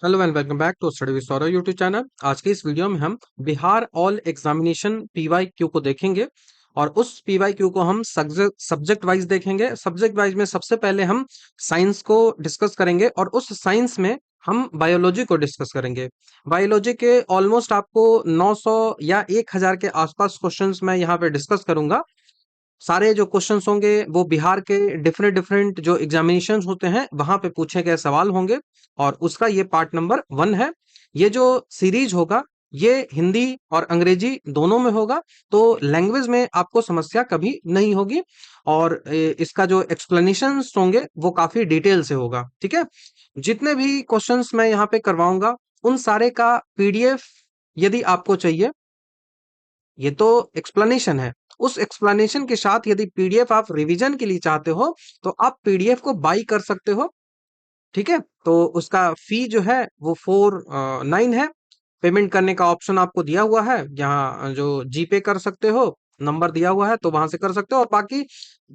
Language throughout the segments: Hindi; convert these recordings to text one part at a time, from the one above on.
Hello and welcome back to study with Saurabh YouTube channel. आज की इस वीडियो में हम Bihar all examination P Y Q को देखेंगे और उस पीवाई क्यू को हम सब्जेक्ट वाइज देखेंगे। सब्जेक्ट वाइज में सबसे पहले हम साइंस को डिस्कस करेंगे और उस साइंस में हम बायोलॉजी को डिस्कस करेंगे। बायोलॉजी के ऑलमोस्ट आपको 900 या 1000 के आसपास क्वेश्चंस मैं यहाँ पे डिस्कस करूंगा। सारे जो क्वेश्चंस होंगे वो बिहार के डिफरेंट डिफरेंट जो एग्जामिनेशन होते हैं वहां पे पूछे गए सवाल होंगे और उसका ये पार्ट नंबर 1 है। ये जो सीरीज होगा ये हिंदी और अंग्रेजी दोनों में होगा, तो लैंग्वेज में आपको समस्या कभी नहीं होगी और इसका जो एक्सप्लेनेशंस होंगे वो काफी डिटेल से होगा। ठीक है, जितने भी क्वेश्चंस मैं यहाँ पे करवाऊंगा उन सारे का पीडीएफ यदि आपको चाहिए, ये तो एक्सप्लेनेशन है, उस एक्सप्लेनेशन के साथ यदि पीडीएफ आप रिवीजन के लिए चाहते हो तो आप पीडीएफ को बाई कर सकते हो। ठीक है, तो उसका फी जो है वो 49 है। पेमेंट करने का ऑप्शन आपको दिया हुआ है, यहाँ जो जीपे कर सकते हो, नंबर दिया हुआ है तो वहां से कर सकते हो। और बाकी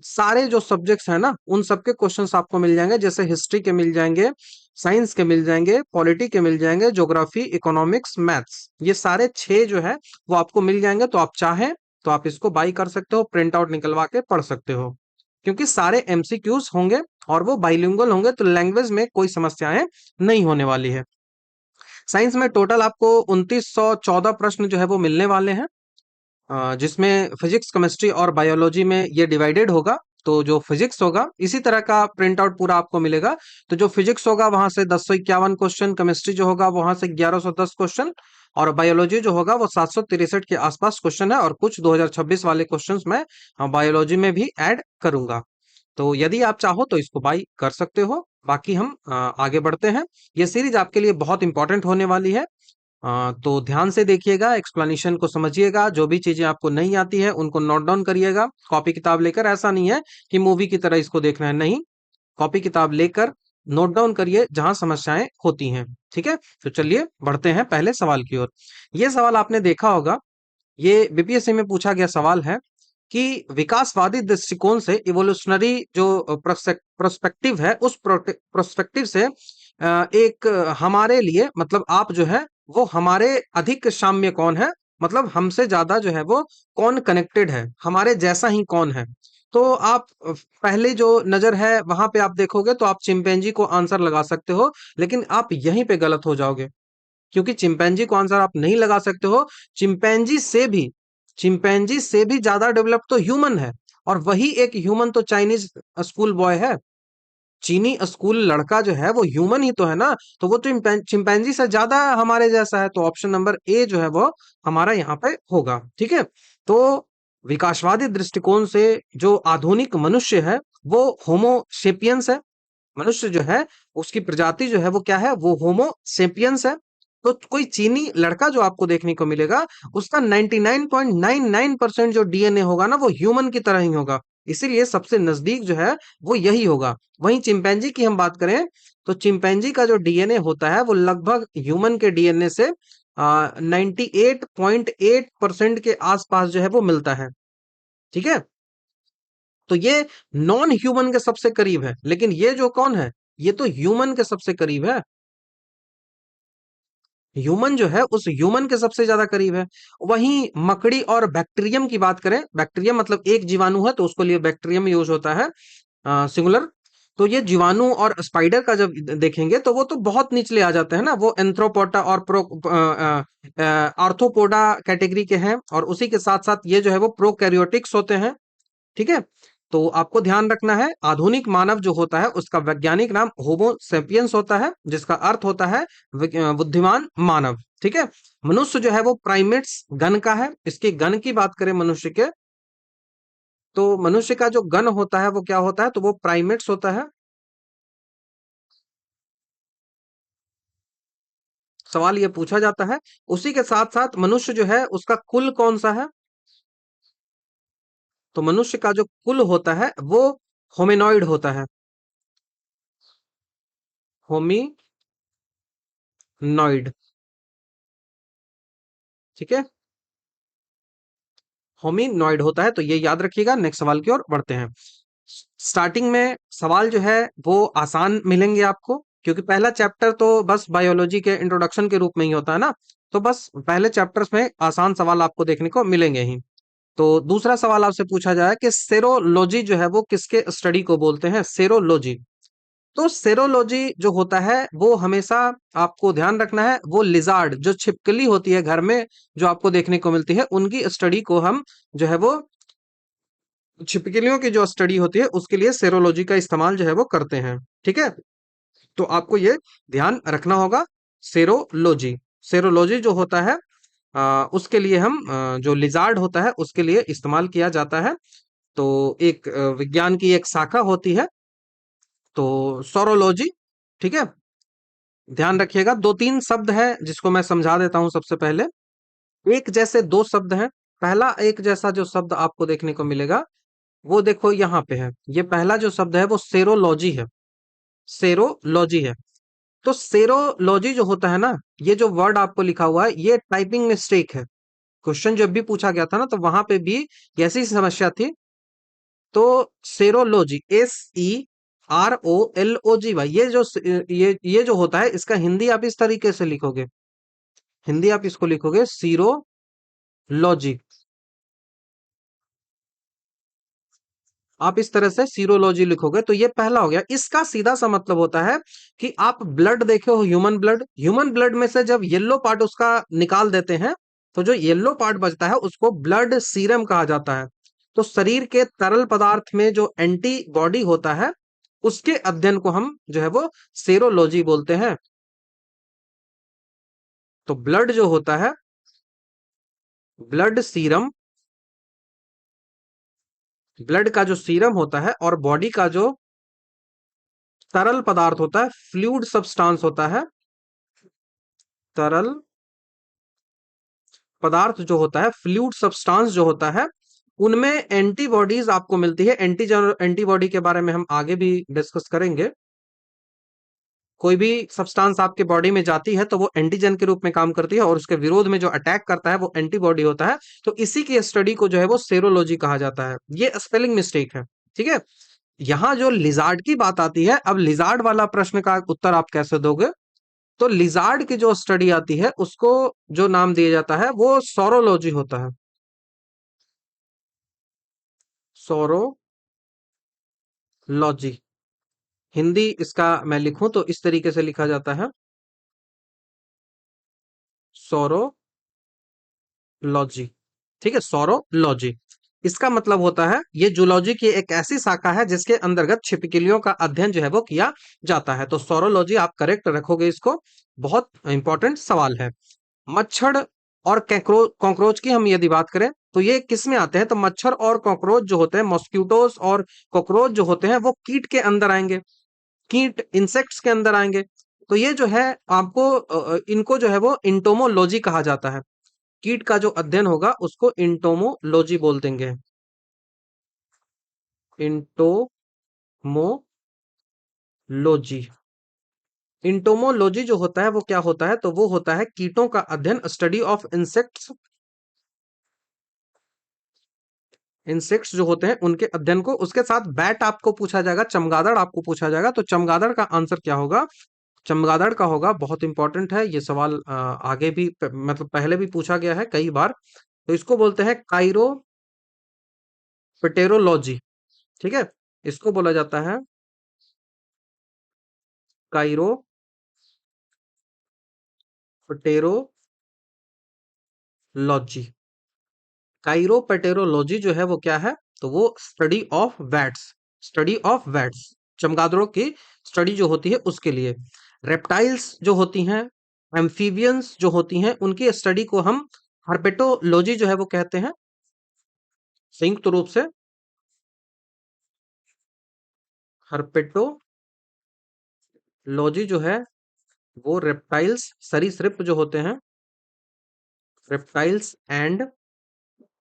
सारे जो सब्जेक्ट्स हैं ना उन सबके क्वेश्चंस आपको मिल जाएंगे, जैसे हिस्ट्री के मिल जाएंगे, साइंस के मिल जाएंगे, पॉलिटी के मिल जाएंगे, ज्योग्राफी, इकोनॉमिक्स, मैथ्स, ये सारे 6 जो है वो आपको मिल जाएंगे। तो आप चाहें तो आप इसको बाई कर सकते हो, प्रिंट आउट निकलवा के पढ़ सकते हो, क्योंकि सारे एमसीक्यूज होंगे और वो बाइलिंगुअल होंगे, तो लैंग्वेज में कोई समस्याएं नहीं होने वाली है। साइंस में टोटल आपको 2914 प्रश्न जो है वो मिलने वाले हैं, जिसमें फिजिक्स, केमिस्ट्री और बायोलॉजी में ये डिवाइडेड होगा। तो जो फिजिक्स होगा इसी तरह का प्रिंट आउट पूरा आपको मिलेगा। तो जो फिजिक्स होगा वहां से 1051 क्वेश्चन, केमिस्ट्री जो होगा वहां से 1110 क्वेश्चन और बायोलॉजी जो होगा वो 763 के आसपास क्वेश्चन है, और कुछ 2026 वाले क्वेश्चंस मैं बायोलॉजी में भी ऐड करूंगा। तो यदि आप चाहो तो इसको बाई कर सकते हो। बाकी हम आगे बढ़ते हैं। ये सीरीज आपके लिए बहुत इंपॉर्टेंट होने वाली है, तो ध्यान से देखिएगा, एक्सप्लेनेशन को समझिएगा, जो भी चीजें आपको नहीं आती है उनको नोट डाउन करिएगा कॉपी किताब लेकर। ऐसा नहीं है कि मूवी की तरह इसको देखना है, नहीं, कॉपी किताब लेकर नोट डाउन करिए जहां समस्याएं होती हैं। ठीक है, तो चलिए बढ़ते हैं पहले सवाल की ओर। ये सवाल आपने देखा होगा, ये बीपीएससी में पूछा गया सवाल है कि विकासवादी दृष्टिकोण से, इवोल्यूशनरी जो प्रोस्पेक्टिव है, उस प्रोस्पेक्टिव से एक हमारे लिए, मतलब आप जो है वो हमारे अधिक साम्य कौन है, मतलब हमसे ज्यादा जो है वो कौन कनेक्टेड है, हमारे जैसा ही कौन है। तो आप पहले जो नजर है वहां पे आप देखोगे तो आप चिंपैंजी को आंसर लगा सकते हो, लेकिन आप यहीं पे गलत हो जाओगे, क्योंकि चिंपैंजी को आंसर आप नहीं लगा सकते हो। चिंपैंजी से भी चिंपैंजी से भी ज्यादा डेवलप तो ह्यूमन है, और वही एक ह्यूमन तो चाइनीज स्कूल बॉय है। चीनी स्कूल लड़का जो है वो ह्यूमन ही तो है ना, तो वो तो चिंपैंजी से ज्यादा हमारे जैसा है। तो ऑप्शन नंबर ए जो है वो हमारा यहाँ पे होगा। ठीक है, तो विकासवादी दृष्टिकोण से जो आधुनिक मनुष्य है वो होमो सेपियंस है। मनुष्य जो है उसकी प्रजाति जो है वो क्या है, वो होमो सेपियंस है। तो कोई चीनी लड़का जो आपको देखने को मिलेगा उसका 99.99% जो डीएनए होगा ना वो ह्यूमन की तरह ही होगा, इसीलिए सबसे नजदीक जो है वो यही होगा। वहीं चिंपैंजी की हम बात करें तो चिंपैंजी का जो डीएनए होता है वो लगभग ह्यूमन के डीएनए से 98.8% के आसपास जो है वो मिलता है। ठीक है, तो ये नॉन ह्यूमन के सबसे करीब है, लेकिन ये जो कौन है, ये तो ह्यूमन के सबसे करीब है। ह्यूमन जो है उस ह्यूमन के सबसे ज्यादा करीब है। वहीं मकड़ी और बैक्टीरियम की बात करें, बैक्टीरियम मतलब एक जीवाणु है तो उसको लिए बैक्टीरियम यूज होता है, सिंगुलर। तो ये जीवाणु और स्पाइडर का जब देखेंगे तो वो तो बहुत निचले आ जाते हैं ना, वो एंथ्रोपोडा और आर्थ्रोपोडा कैटेगरी के हैं, और उसी के साथ साथ ये जो है वो प्रोकैरियोटिक्स होते हैं। ठीक है, तो आपको ध्यान रखना है, आधुनिक मानव जो होता है उसका वैज्ञानिक नाम होमो सेपियंस होता है, जिसका अर्थ होता है बुद्धिमान मानव। ठीक है, मनुष्य जो है वो प्राइमेट्स गण का है। इसके गण की बात करें मनुष्य के, तो मनुष्य का जो गण होता है वो क्या होता है, तो वो प्राइमेट्स होता है। सवाल ये पूछा जाता है। उसी के साथ साथ मनुष्य जो है उसका कुल कौन सा है, तो मनुष्य का जो कुल होता है वो होमिनॉइड होता है, होमिनॉइड। ठीक है, होमिनॉइड होता है, तो ये याद रखिएगा। नेक्स्ट सवाल की ओर बढ़ते हैं। स्टार्टिंग में सवाल जो है वो आसान मिलेंगे आपको, क्योंकि पहला चैप्टर तो बस बायोलॉजी के इंट्रोडक्शन के रूप में ही होता है ना, तो बस पहले चैप्टर्स में आसान सवाल आपको देखने को मिलेंगे ही। तो दूसरा सवाल आपसे पूछा जाए कि सेरोलॉजी जो है वो किसके स्टडी को बोलते हैं, सेरोलॉजी। तो सेरोलॉजी जो होता है वो हमेशा आपको ध्यान रखना है, वो लिजार्ड जो छिपकली होती है घर में जो आपको देखने को मिलती है, उनकी स्टडी को हम जो है वो छिपकलियों की जो स्टडी होती है उसके लिए सेरोलॉजी का इस्तेमाल जो है वो करते हैं। ठीक है, तो आपको ये ध्यान रखना होगा। सेरोलॉजी, सेरोलॉजी जो होता है उसके लिए हम जो लिजार्ड होता है उसके लिए इस्तेमाल किया जाता है। तो एक विज्ञान की एक शाखा होती है, तो सोरोलॉजी। ठीक है, ध्यान रखिएगा। दो तीन शब्द है जिसको मैं समझा देता हूं सबसे पहले। एक जैसे दो शब्द हैं। पहला एक जैसा जो शब्द आपको देखने को मिलेगा वो देखो यहाँ पे है, ये पहला जो शब्द है वो सेरोलॉजी है, सेरोलॉजी है। तो सेरोलॉजी जो होता है ना, ये जो वर्ड आपको लिखा हुआ है ये टाइपिंग मिस्टेक है। क्वेश्चन जब भी पूछा गया था ना तो वहां पे भी ऐसी समस्या थी। तो सेरोलॉजी, SEROLOG भाई, ये जो होता है इसका हिंदी आप इस तरीके से लिखोगे, हिंदी आप इसको लिखोगे सीरोलॉजी। आप इस तरह से सीरोलॉजी लिखोगे तो ये पहला हो गया। इसका सीधा सा मतलब होता है कि आप ब्लड देखे हो, ह्यूमन ब्लड, ह्यूमन ब्लड में से जब येलो पार्ट उसका निकाल देते हैं तो जो येलो पार्ट बचता है उसको ब्लड सीरम कहा जाता है। तो शरीर के तरल पदार्थ में जो एंटीबॉडी होता है उसके अध्ययन को हम जो है वो सेरोलॉजी बोलते हैं। तो ब्लड जो होता है, ब्लड सीरम, ब्लड का जो सीरम होता है और बॉडी का जो तरल पदार्थ होता है, फ्लूइड सब्सटेंस होता है, तरल पदार्थ जो होता है, फ्लूइड सब्सटेंस जो होता है, उनमें एंटीबॉडीज आपको मिलती है। एंटीबॉडी के बारे में हम आगे भी डिस्कस करेंगे। कोई भी सब्सटेंस आपके बॉडी में जाती है तो वो एंटीजन के रूप में काम करती है और उसके विरोध में जो अटैक करता है वो एंटीबॉडी होता है। तो इसी की स्टडी को जो है वो सेरोलॉजी कहा जाता है। ये स्पेलिंग मिस्टेक है। ठीक है, यहाँ जो लिजार्ड की बात आती है, अब लिजार्ड वाला प्रश्न का उत्तर आप कैसे दोगे? तो लिजार्ड की जो स्टडी आती है उसको जो नाम दिया जाता है वो सोरोलॉजी होता है। सोरोलॉजी, हिंदी इसका मैं लिखूं तो इस तरीके से लिखा जाता है, सोरोलॉजी। ठीक है, सोरोलॉजी, इसका मतलब होता है ये जूलॉजी की एक ऐसी शाखा है जिसके अंतर्गत छिपकलियों का अध्ययन जो है वो किया जाता है। तो सोरोलॉजी आप करेक्ट रखोगे इसको, बहुत इंपॉर्टेंट सवाल है। मच्छर और कॉकरोच की हम यदि बात करें तो ये किस में आते हैं? तो मच्छर और कॉकरोच जो होते हैं, मॉस्किटोस और कॉकरोच जो होते हैं वो कीट के अंदर आएंगे, कीट इंसेक्ट्स के अंदर आएंगे। तो ये जो है आपको इनको जो है वो इंटोमोलॉजी कहा जाता है। कीट का जो अध्ययन होगा उसको इंटोमोलॉजी बोल देंगे, इंटोमोलॉजी। इंटोमोलॉजी जो होता है वो क्या होता है? तो वो होता है कीटों का अध्ययन, स्टडी ऑफ इंसेक्ट्स, इंसेक्ट्स जो होते हैं उनके अध्ययन को। उसके साथ बैट आपको पूछा जाएगा, चमगादड़ आपको पूछा जाएगा। तो चमगादड़ का आंसर क्या होगा? चमगादड़ का होगा, बहुत इंपॉर्टेंट है ये सवाल, आगे भी मतलब पहले भी पूछा गया है कई बार। तो इसको बोलते हैं काइरोप्टेरोलॉजी। ठीक है, इसको बोला जाता है काइरोप्टेरोलॉजी। काइरोप्टेरोलॉजी जो है वो क्या है? तो वो study of bats, study of bats, चमगादड़ों की स्टडी जो होती है उसके लिए। रेप्टाइल्स जो होती हैं, एम्फीबियंस जो होती हैं, उनकी स्टडी को हम हर्पेटोलॉजी जो है वो कहते हैं, संयुक्त रूप से हर्पेटोलॉजी जो है वो रेप्टाइल्स, सरीसृप जो होते हैं, रेप्टाइल्स एंड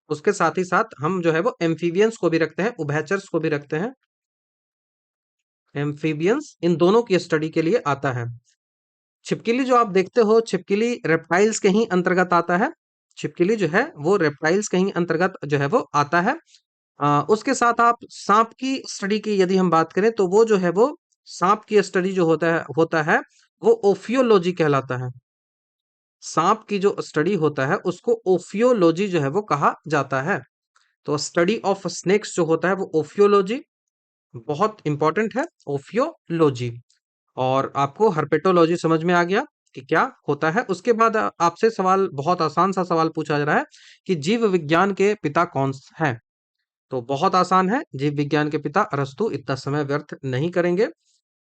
उसके साथ ही साथ हम जो है वो एम्फीबियंस को भी रखते हैं, उभयचर्स को भी रखते हैं। एम्फीबियंस इन दोनों की स्टडी के लिए आता है। छिपकली जो आप देखते हो, छिपकली रेप्टाइल्स के ही अंतर्गत आता है। छिपकली जो है वो रेप्टाइल्स के ही अंतर्गत जो है वो आता है। उसके साथ आप सांप की स्टडी की यदि हम बात करें तो वो जो है वो सांप की स्टडी जो होता है वो ओफियोलॉजी कहलाता है। सांप की जो स्टडी होता है उसको ओफियोलॉजी जो है वो कहा जाता है। तो स्टडी ऑफ स्नेक्स जो होता है वो ओफियोलॉजी बहुत इंपॉर्टेंट है, ओफियोलॉजी। और आपको हर्पेटोलॉजी समझ में आ गया कि क्या होता है। उसके बाद आपसे सवाल, बहुत आसान सा सवाल पूछा जा रहा है कि जीव विज्ञान के पिता कौन हैं। तो बहुत आसान है, जीव विज्ञान के पिता अरस्तु। इतना समय व्यर्थ नहीं करेंगे।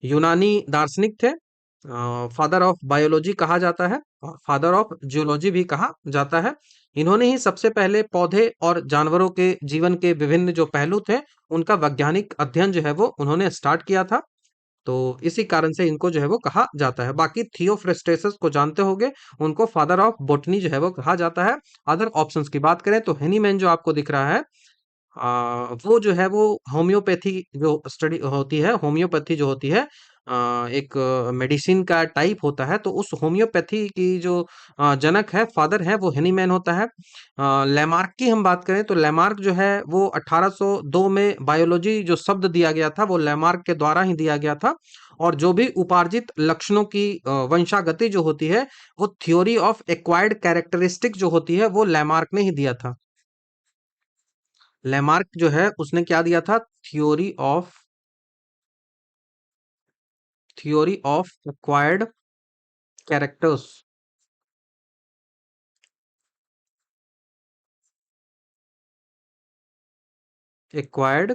यूनानी दार्शनिक थे, फादर ऑफ बायोलॉजी कहा जाता है और फादर ऑफ जियोलॉजी भी कहा जाता है। इन्होंने ही सबसे पहले पौधे और जानवरों के जीवन के विभिन्न जो पहलू थे उनका वैज्ञानिक अध्ययन जो है वो उन्होंने स्टार्ट किया था। तो इसी कारण से इनको जो है वो कहा जाता है। बाकी थियोफ्रेस्टेसस को जानते होंगे, उनको फादर ऑफ बॉटनी जो है वो कहा जाता है। अदर ऑप्शंस की बात करें तो हेनीमैन जो आपको दिख रहा है, वो जो है वो होम्योपैथी जो स्टडी होती है, होम्योपैथी जो होती है, एक मेडिसिन का टाइप होता है। तो उस होम्योपैथी की जो जनक है, फादर है, वो हेनीमैन होता है। लैमार्क की हम बात करें तो लैमार्क जो है वो 1802 में बायोलॉजी जो शब्द दिया गया था वो लैमार्क के द्वारा ही दिया गया था। और जो भी उपार्जित लक्षणों की वंशागति जो होती है वो थ्योरी ऑफ एक्वायर्ड कैरेक्टरिस्टिक जो होती है वो लैमार्क ने ही दिया था। लैमार्क जो है उसने क्या दिया था? Theory of acquired characters, acquired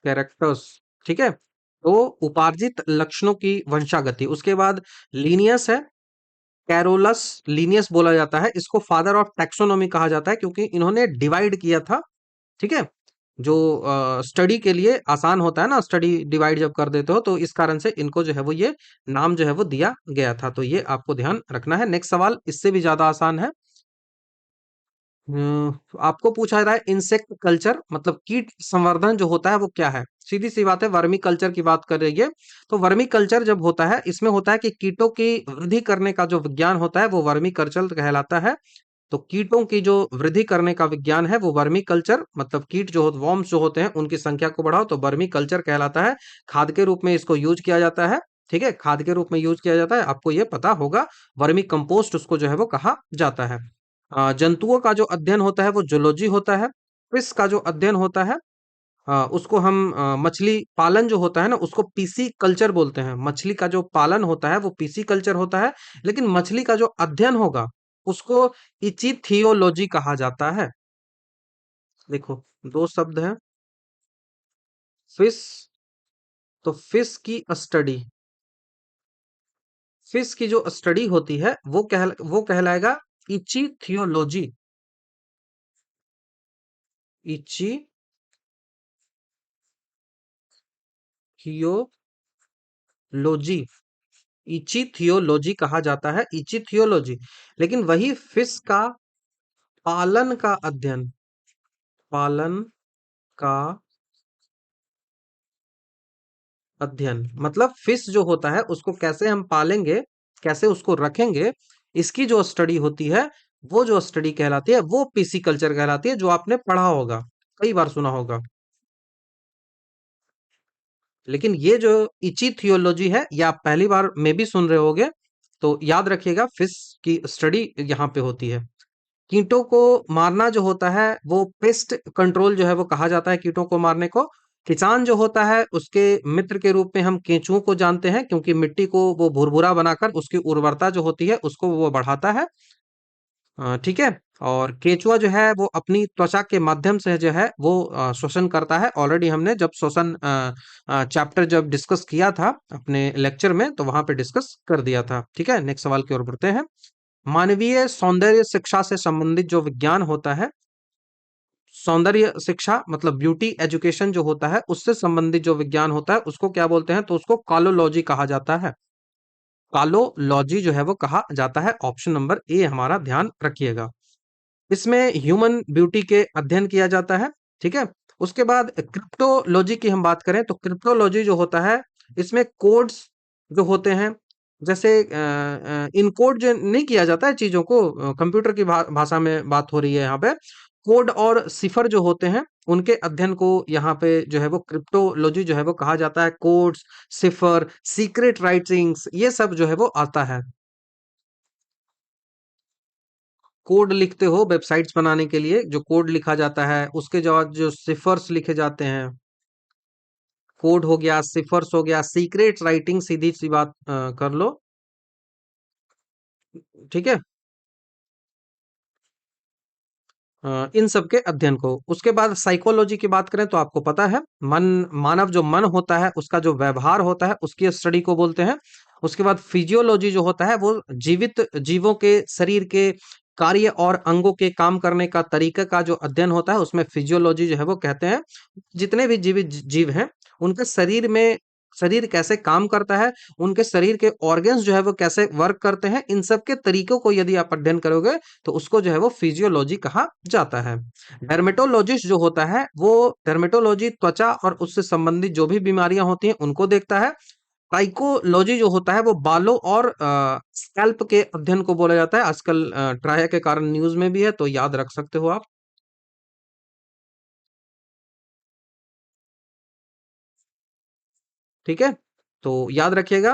characters. ठीक है, तो उपार्जित लक्षणों की वंशागति। उसके बाद लीनियस है, कैरोलस लीनियस बोला जाता है। इसको फादर ऑफ टैक्सोनॉमी कहा जाता है क्योंकि इन्होंने डिवाइड किया था। ठीक है, जो स्टडी के लिए आसान होता है ना, स्टडी डिवाइड जब कर देते हो, तो इस कारण से इनको जो है वो ये नाम जो है वो दिया गया था। तो ये आपको ध्यान रखना है। नेक्स्ट सवाल इससे भी ज्यादा आसान है। आपको पूछा जा रहा है इंसेक्ट कल्चर मतलब कीट संवर्धन जो होता है वो क्या है। सीधी सी बात है, वर्मी कल्चर की बात कर रही है। तो वर्मी कल्चर जब होता है, इसमें होता है कि कीटों की वृद्धि करने का जो विज्ञान होता है वो वर्मी कल्चर कहलाता है। तो कीटों की जो वृद्धि करने का विज्ञान है वो वर्मी कल्चर, मतलब कीट जो वर्म्स जो होते हैं उनकी संख्या को बढ़ाओ तो वर्मी कल्चर कहलाता है। खाद के रूप में इसको यूज किया जाता है। ठीक है, खाद के रूप में यूज किया जाता है, आपको ये पता होगा। वर्मी कंपोस्ट उसको जो है वो कहा जाता है। जंतुओं का जो अध्ययन होता है वो जूलॉजी होता है। फिश का जो अध्ययन होता है, उसको हम मछली पालन जो होता है ना उसको पीसी कल्चर बोलते हैं। मछली का जो पालन होता है वो पीसी कल्चर होता है। लेकिन मछली का जो अध्ययन होगा उसको इचिथियोलॉजी कहा जाता है। देखो, दो शब्द हैं, फिश। तो फिश की जो स्टडी होती है वो कहलाएगा इचिथियोलॉजी। इचिथियोलॉजी, इचिथियोलॉजी कहा जाता है, इचिथियोलॉजी। लेकिन वही फिश का पालन का अध्ययन, पालन का अध्ययन मतलब फिश जो होता है उसको कैसे हम पालेंगे, कैसे उसको रखेंगे, इसकी जो स्टडी होती है वो जो स्टडी कहलाती है वो पीसी कल्चर कहलाती है, जो आपने पढ़ा होगा, कई बार सुना होगा। लेकिन ये जो इची थियोलॉजी है ये आप पहली बार में भी सुन रहे होगे। तो याद रखिएगा, फिश की स्टडी यहाँ पे होती है। कीटों को मारना जो होता है वो पेस्ट कंट्रोल जो है वो कहा जाता है, कीटों को मारने को। किसान जो होता है उसके मित्र के रूप में हम केंचुओं को जानते हैं क्योंकि मिट्टी को वो भुरभुरा बनाकर उसकी उर्वरता जो होती है उसको वो बढ़ाता है। ठीक है। और केंचुआ जो है वो अपनी त्वचा के माध्यम से जो है वो श्वसन करता है। ऑलरेडी हमने जब श्वसन चैप्टर जब डिस्कस किया था अपने लेक्चर में तो वहां पे डिस्कस कर दिया था। ठीक है, नेक्स्ट सवाल की ओर बढ़ते हैं। मानवीय सौंदर्य शिक्षा से संबंधित जो विज्ञान होता है, सौंदर्य शिक्षा मतलब ब्यूटी एजुकेशन जो होता है उससे संबंधित जो विज्ञान होता है उसको क्या बोलते हैं? तो उसको कालोलॉजी कहा जाता है। कालोलॉजी जो है वो कहा जाता है। ऑप्शन नंबर ए हमारा ध्यान रखिएगा। इसमें ह्यूमन ब्यूटी के अध्ययन किया जाता है। ठीक है। उसके बाद क्रिप्टोलॉजी की हम बात करें तो क्रिप्टोलॉजी जो होता है इसमें कोड्स जो होते हैं, जैसे इनकोड जो नहीं किया जाता है चीजों को, कंप्यूटर की भाषा में बात हो रही है यहाँ पे। कोड और सिफर जो होते हैं उनके अध्ययन को यहाँ पे जो है वो क्रिप्टोलॉजी जो है वो कहा जाता है। कोड्स, सिफर, सीक्रेट राइटिंग्स, ये सब जो है वो आता है। कोड लिखते हो वेबसाइट्स बनाने के लिए, जो कोड लिखा जाता है, उसके बाद जो सिफर्स लिखे जाते हैं, कोड हो गया, सिफर्स हो गया, सीक्रेट राइटिंग, सीधी सी बात कर लो। ठीक है। इन सब के अध्ययन को, उसके बाद साइकोलॉजी की बात करें तो आपको पता है, मन, मानव जो मन होता है उसका जो व्यवहार होता है उसकी स्टडी को बोलते हैं। उसके बाद फिजियोलॉजी जो होता है वो जीवित जीवों के शरीर के कार्य और अंगों के काम करने का तरीके का जो अध्ययन होता है उसमें फिजियोलॉजी जो है वो कहते हैं। जितने भी जीवित जीव हैं उनके शरीर में, शरीर कैसे काम करता है, उनके शरीर के ऑर्गन्स जो है वो कैसे वर्क करते हैं, इन सब के तरीकों को यदि आप अध्ययन करोगे तो उसको जो है वो फिजियोलॉजी कहा जाता है। डर्मेटोलॉजिस्ट जो होता है वो, डर्मेटोलॉजी त्वचा और उससे संबंधित जो भी बीमारियां होती हैं उनको देखता है। ट्राइकोलॉजी जो होता है वो बालों और स्कैल्प के अध्ययन को बोला जाता है। आजकल ट्राया के कारण न्यूज में भी है, तो याद रख सकते हो आप। ठीक है, तो याद रखिएगा।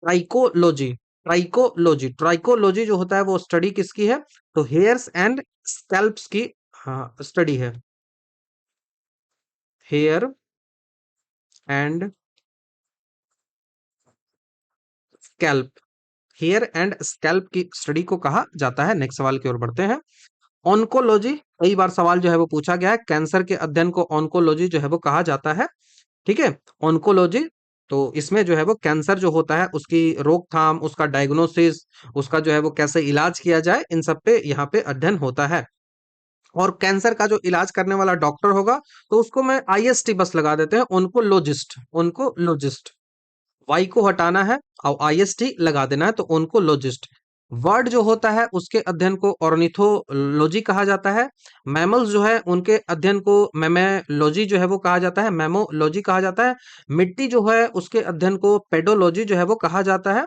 ट्राइकोलॉजी, ट्राइकोलॉजी, ट्राइकोलॉजी जो होता है वो स्टडी किसकी है, तो हेयर्स एंड स्कैल्प्स की, हाँ, स्टडी है। Hair and scalp, hair and scalp की स्टडी को कहा जाता है। नेक्स्ट सवाल की ओर बढ़ते हैं। ऑन्कोलॉजी, कई बार सवाल जो है वो पूछा गया है, कैंसर के अध्ययन को ऑन्कोलॉजी जो है वो कहा जाता है। ठीक है, ऑन्कोलॉजी, तो इसमें जो है वो कैंसर जो होता है उसकी रोकथाम, उसका डायग्नोसिस, उसका जो है वो कैसे इलाज किया जाए, इन सब पे यहाँ पे अध्ययन होता है। और कैंसर का जो इलाज करने वाला डॉक्टर होगा तो उसको मैं आईएसटी बस लगा देते हैं, उनको ओनकोलॉजिस्ट। वाई को हटाना है और आईएसटी लगा देना है, तो ओनकोलॉजिस्ट। वर्ड जो होता है उसके अध्ययन को ऑर्निथोलॉजी कहा जाता है। मैमल्स जो है उनके अध्ययन को मैमोलॉजी जो है वो कहा जाता है, मैमोलॉजी कहा जाता है। मिट्टी जो है उसके अध्ययन को पेडोलॉजी जो है वो कहा जाता है।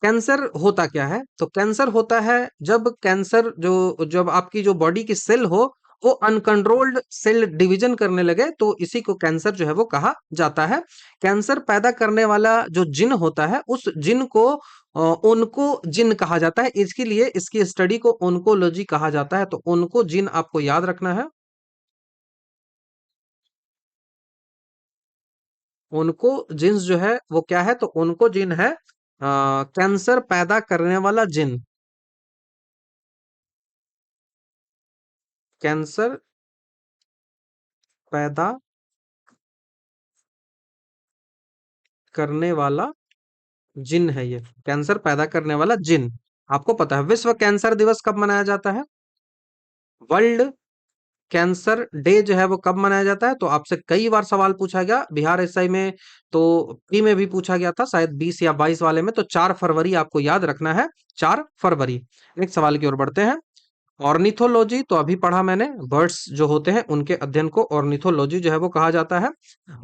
कैंसर होता क्या है, तो कैंसर होता है जब कैंसर जो, जब आपकी जो बॉडी की सेल हो वो अनकंट्रोल्ड सेल डिवीजन करने लगे, तो इसी को कैंसर जो है वो कहा जाता है। कैंसर पैदा करने वाला जो जिन होता है उस जिन को उनको जिन कहा जाता है, इसके लिए इसकी स्टडी को ओन्कोलॉजी कहा जाता है। तो उनको जिन आपको याद रखना है। उनको जिन्स जो है वो क्या है, तो उनको जिन है कैंसर पैदा करने वाला जिन, कैंसर पैदा करने वाला जिन है ये, कैंसर पैदा करने वाला जिन। आपको पता है विश्व कैंसर दिवस कब मनाया जाता है, वर्ल्ड कैंसर डे जो है वो कब मनाया जाता है, तो आपसे कई बार सवाल पूछा गया बिहार एसआई में, तो प्री में भी पूछा गया था शायद 20 या 22 वाले में, तो 4 फरवरी आपको याद रखना है, 4 फरवरी। नेक्स्ट सवाल की ओर बढ़ते हैं। ऑर्निथोलॉजी तो अभी पढ़ा मैंने, बर्ड्स जो होते हैं उनके अध्ययन को ऑर्निथोलॉजी जो है वो कहा जाता है।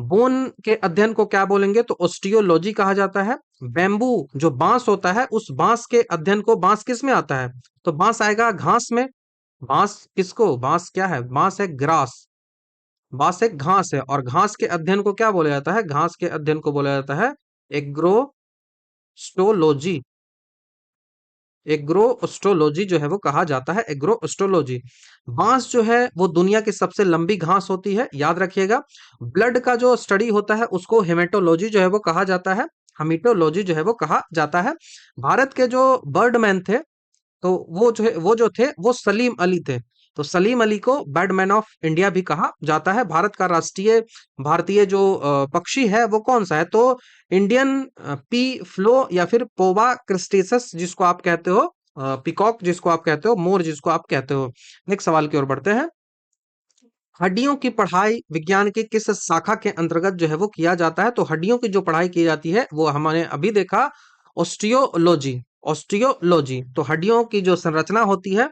बोन के अध्ययन को क्या बोलेंगे, तो ऑस्टियोलॉजी कहा जाता है। बैम्बू जो बांस होता है उस बांस के अध्ययन को, बांस किस में आता है, तो बांस आएगा घास में। बांस किसको, बांस क्या है, बांस है ग्रास, बांस एक घास है, और घास के अध्ययन को क्या बोला जाता है, घास के अध्ययन को बोला जाता है एग्रोस्टोलॉजी। एग्रोस्टोलॉजी जो है वो कहा जाता है, एग्रोस्टोलॉजी। बांस जो है वो दुनिया की सबसे लंबी घास होती है, याद रखिएगा। ब्लड का जो स्टडी होता है उसको हेमेटोलॉजी जो है वो कहा जाता है, हेमेटोलॉजी जो है वो कहा जाता है। भारत के जो बर्डमैन थे, तो वो जो थे वो सलीम अली थे, तो सलीम अली को बैडमैन ऑफ इंडिया भी कहा जाता है। भारत का राष्ट्रीय, भारतीय जो पक्षी है वो कौन सा है, तो इंडियन पी फ्लो या फिर पोवा क्रिस्टेसस जिसको आप कहते हो, पिकॉक जिसको आप कहते हो, मोर जिसको आप कहते हो। नेक्स्ट सवाल की ओर बढ़ते हैं। हड्डियों की पढ़ाई विज्ञान की किस शाखा के अंतर्गत जो है वो किया जाता है, तो हड्डियों की जो पढ़ाई की जाती है वो हमने अभी देखा, ऑस्टियोलॉजी। ऑस्टियोलॉजी तो हड्डियों की जो संरचना होती है,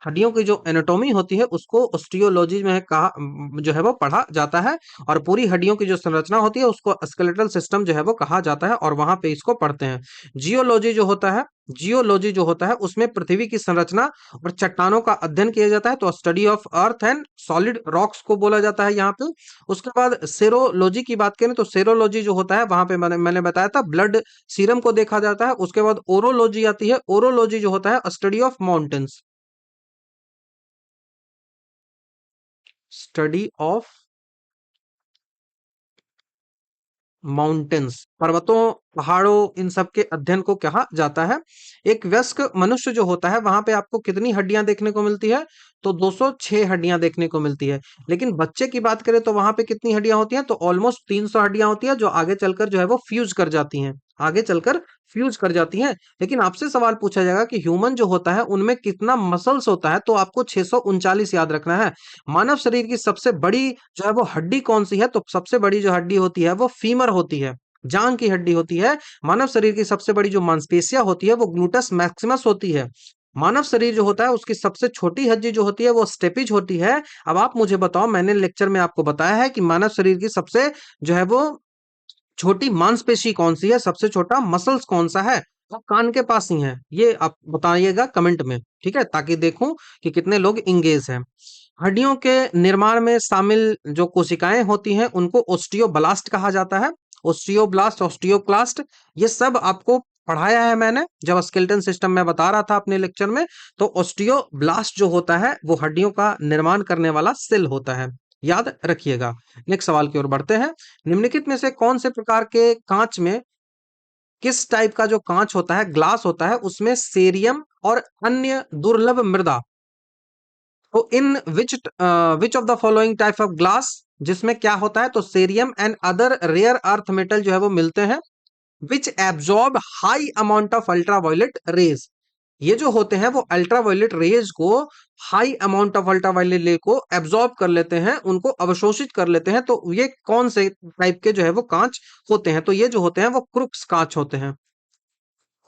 हड्डियों की जो एनाटॉमी होती है उसको ऑस्टियोलॉजी में कहा जो है वो पढ़ा जाता है। और पूरी हड्डियों की जो संरचना होती है उसको स्केलेटल सिस्टम जो है वो कहा जाता है और वहां पे इसको पढ़ते हैं। जियोलॉजी जो होता है, जियोलॉजी जो होता है उसमें पृथ्वी की संरचना और चट्टानों का अध्ययन किया जाता है, तो study of earth and solid rocks को बोला जाता है यहाँ पे। उसके बाद सेरोलॉजी की बात करें तो सेरोलॉजी जो होता है वहां पे मैंने बताया था ब्लड सीरम को देखा जाता है। उसके बाद ओरोलॉजी आती है, ओरोलॉजी जो होता है study of mountains, study of mountains, पर्वतों, पहाड़ों, इन सब के अध्ययन को कहा जाता है। एक वयस्क मनुष्य जो होता है वहां पे आपको कितनी हड्डियां देखने को मिलती है, तो 206 हड्डियां देखने को मिलती है। लेकिन बच्चे की बात करें तो वहां पे कितनी हड्डियां होती हैं, तो ऑलमोस्ट 300 हड्डियां होती है जो आगे चलकर जो है वो फ्यूज कर जाती हैं, आगे चलकर फ्यूज कर जाती हैं। लेकिन आपसे सवाल पूछा जाएगा कि ह्यूमन जो होता है उनमें कितना मसल्स होता है, तो आपको 639 याद रखना है। मानव शरीर की सबसे बड़ी जो है वो हड्डी कौन सी है, तो सबसे बड़ी जो हड्डी होती है वो फीमर होती है, जांग की हड्डी होती है। मानव शरीर की सबसे बड़ी जो मांसपेशियां होती है वो ग्लूटस मैक्सिमस होती है। मानव शरीर जो होता है उसकी सबसे छोटी हड्डी जो होती है वो स्टेपिज होती है। अब आप मुझे बताओ, मैंने लेक्चर में आपको बताया है कि मानव शरीर की सबसे जो है वो छोटी मांसपेशी कौन सी है, सबसे छोटा मसल्स कौन सा है, वो कान के पास ही है। ये आप बताइएगा कमेंट में, ठीक है, ताकि देखूं कि कितने लोग इंगेज हैं। हड्डियों के निर्माण में शामिल जो कोशिकाएं होती हैं उनको ओस्टियोब्लास्ट कहा जाता है। ओस्टियोब्लास्ट, ओस्टियोक्लास्ट, ये सब आपको पढ़ाया है मैंने जब स्केलेटन सिस्टम में बता रहा था अपने लेक्चर में। तो ओस्टियोब्लास्ट जो होता है वो हड्डियों का निर्माण करने वाला सेल होता है, याद रखिएगा। नेक्स्ट सवाल की ओर बढ़ते हैं। निम्नलिखित में से कौन से प्रकार के कांच में, किस टाइप का जो कांच होता है, ग्लास होता है, उसमें सेरियम और अन्य दुर्लभ मृदा, तो in which of the following type of glass, जिसमें क्या होता है, तो cerium and other rare earth metal जो है वो मिलते हैं, which absorb high amount of ultraviolet rays. ये जो होते हैं वो अल्ट्रावायलेट रेज को, high amount of ultraviolet ray को एब्जॉर्ब कर लेते हैं, उनको अवशोषित कर लेते हैं। तो ये कौन से टाइप के जो है वो कांच होते हैं, तो ये जो होते हैं वो क्रुक्स कांच होते हैं,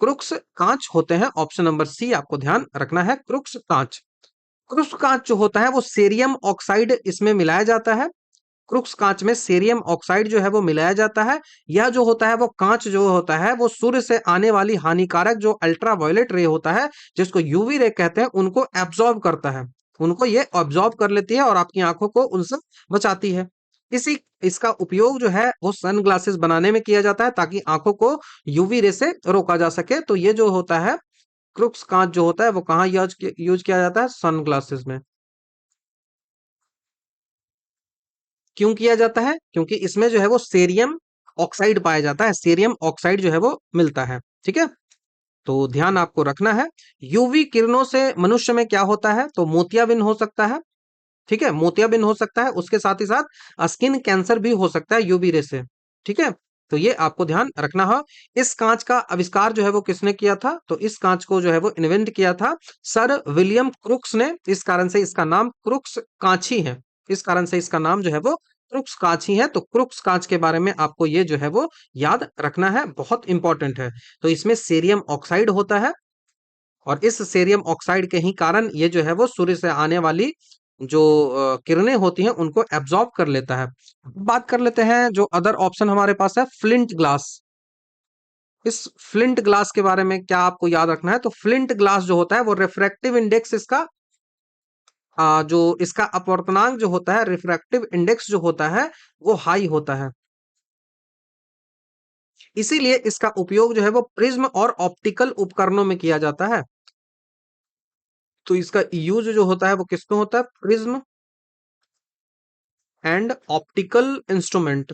क्रुक्स कांच होते हैं। ऑप्शन नंबर सी आपको ध्यान रखना है, क्रुक्स कांच। क्रुक्स कांच जो होता है वो सेरियम ऑक्साइड इसमें मिलाया जाता है। क्रुक्स कांच में सेरियम ऑक्साइड जो है वो मिलाया जाता है। यह जो होता है वो कांच जो होता है वो सूर्य से आने वाली हानिकारक जो अल्ट्रावायलेट रे होता है, जिसको यूवी रे कहते हैं, उनको एब्जॉर्ब करता है, उनको ये ऑब्जॉर्ब कर लेती है और आपकी आंखों को उनसे बचाती है। इसी इसका उपयोग जो है वो सन ग्लासेस बनाने में किया जाता है ताकि आंखों को यूवी रे से रोका जा सके। तो ये जो होता है क्रुक्स कांच जो होता है वो कहाँ यूज किया जाता है, सन ग्लासेस में। क्यों किया जाता है, क्योंकि इसमें जो है वो सेरियम ऑक्साइड पाया जाता है, सेरियम ऑक्साइड जो है वो मिलता है, ठीक है। तो ध्यान आपको रखना है। यूवी किरणों से मनुष्य में क्या होता है, तो मोतियाबिंद हो सकता है, ठीक है, मोतियाबिंद हो सकता है। उसके साथ ही साथ स्किन कैंसर भी हो सकता है यूवी रे से, ठीक है। तो ये आपको ध्यान रखना है। इस कांच का आविष्कार जो है वो किसने किया था, तो इस कांच को जो है वो इन्वेंट किया था सर विलियम क्रुक्स ने। इस कारण से इसका नाम क्रुक्स कांच ही है, इस कारण से इसका नाम जो है वो क्रुक्स कांच ही है। तो क्रुक्स कांच के बारे में आपको ये जो है वो याद रखना है, बहुत इंपॉर्टेंट है। तो इसमें सेरियम ऑक्साइड होता है और इस सेरियम ऑक्साइड के ही कारण ये जो है वो सूर्य से आने वाली जो किरणें होती हैं उनको एब्जॉर्ब कर लेता है। बात कर लेते हैं जो अदर ऑप्शन हमारे पास है, फ्लिंट ग्लास। इस फ्लिंट ग्लास के बारे में क्या आपको याद रखना है, तो फ्लिंट ग्लास जो होता है वो रिफ्रैक्टिव इंडेक्स इसका जो इसका अपवर्तनांक जो होता है, रिफ्रैक्टिव इंडेक्स जो होता है वो हाई होता है। इसीलिए इसका उपयोग जो है वो प्रिज्म और ऑप्टिकल उपकरणों में किया जाता है। तो इसका यूज जो होता है वो किसमें होता है, prism and optical instrument,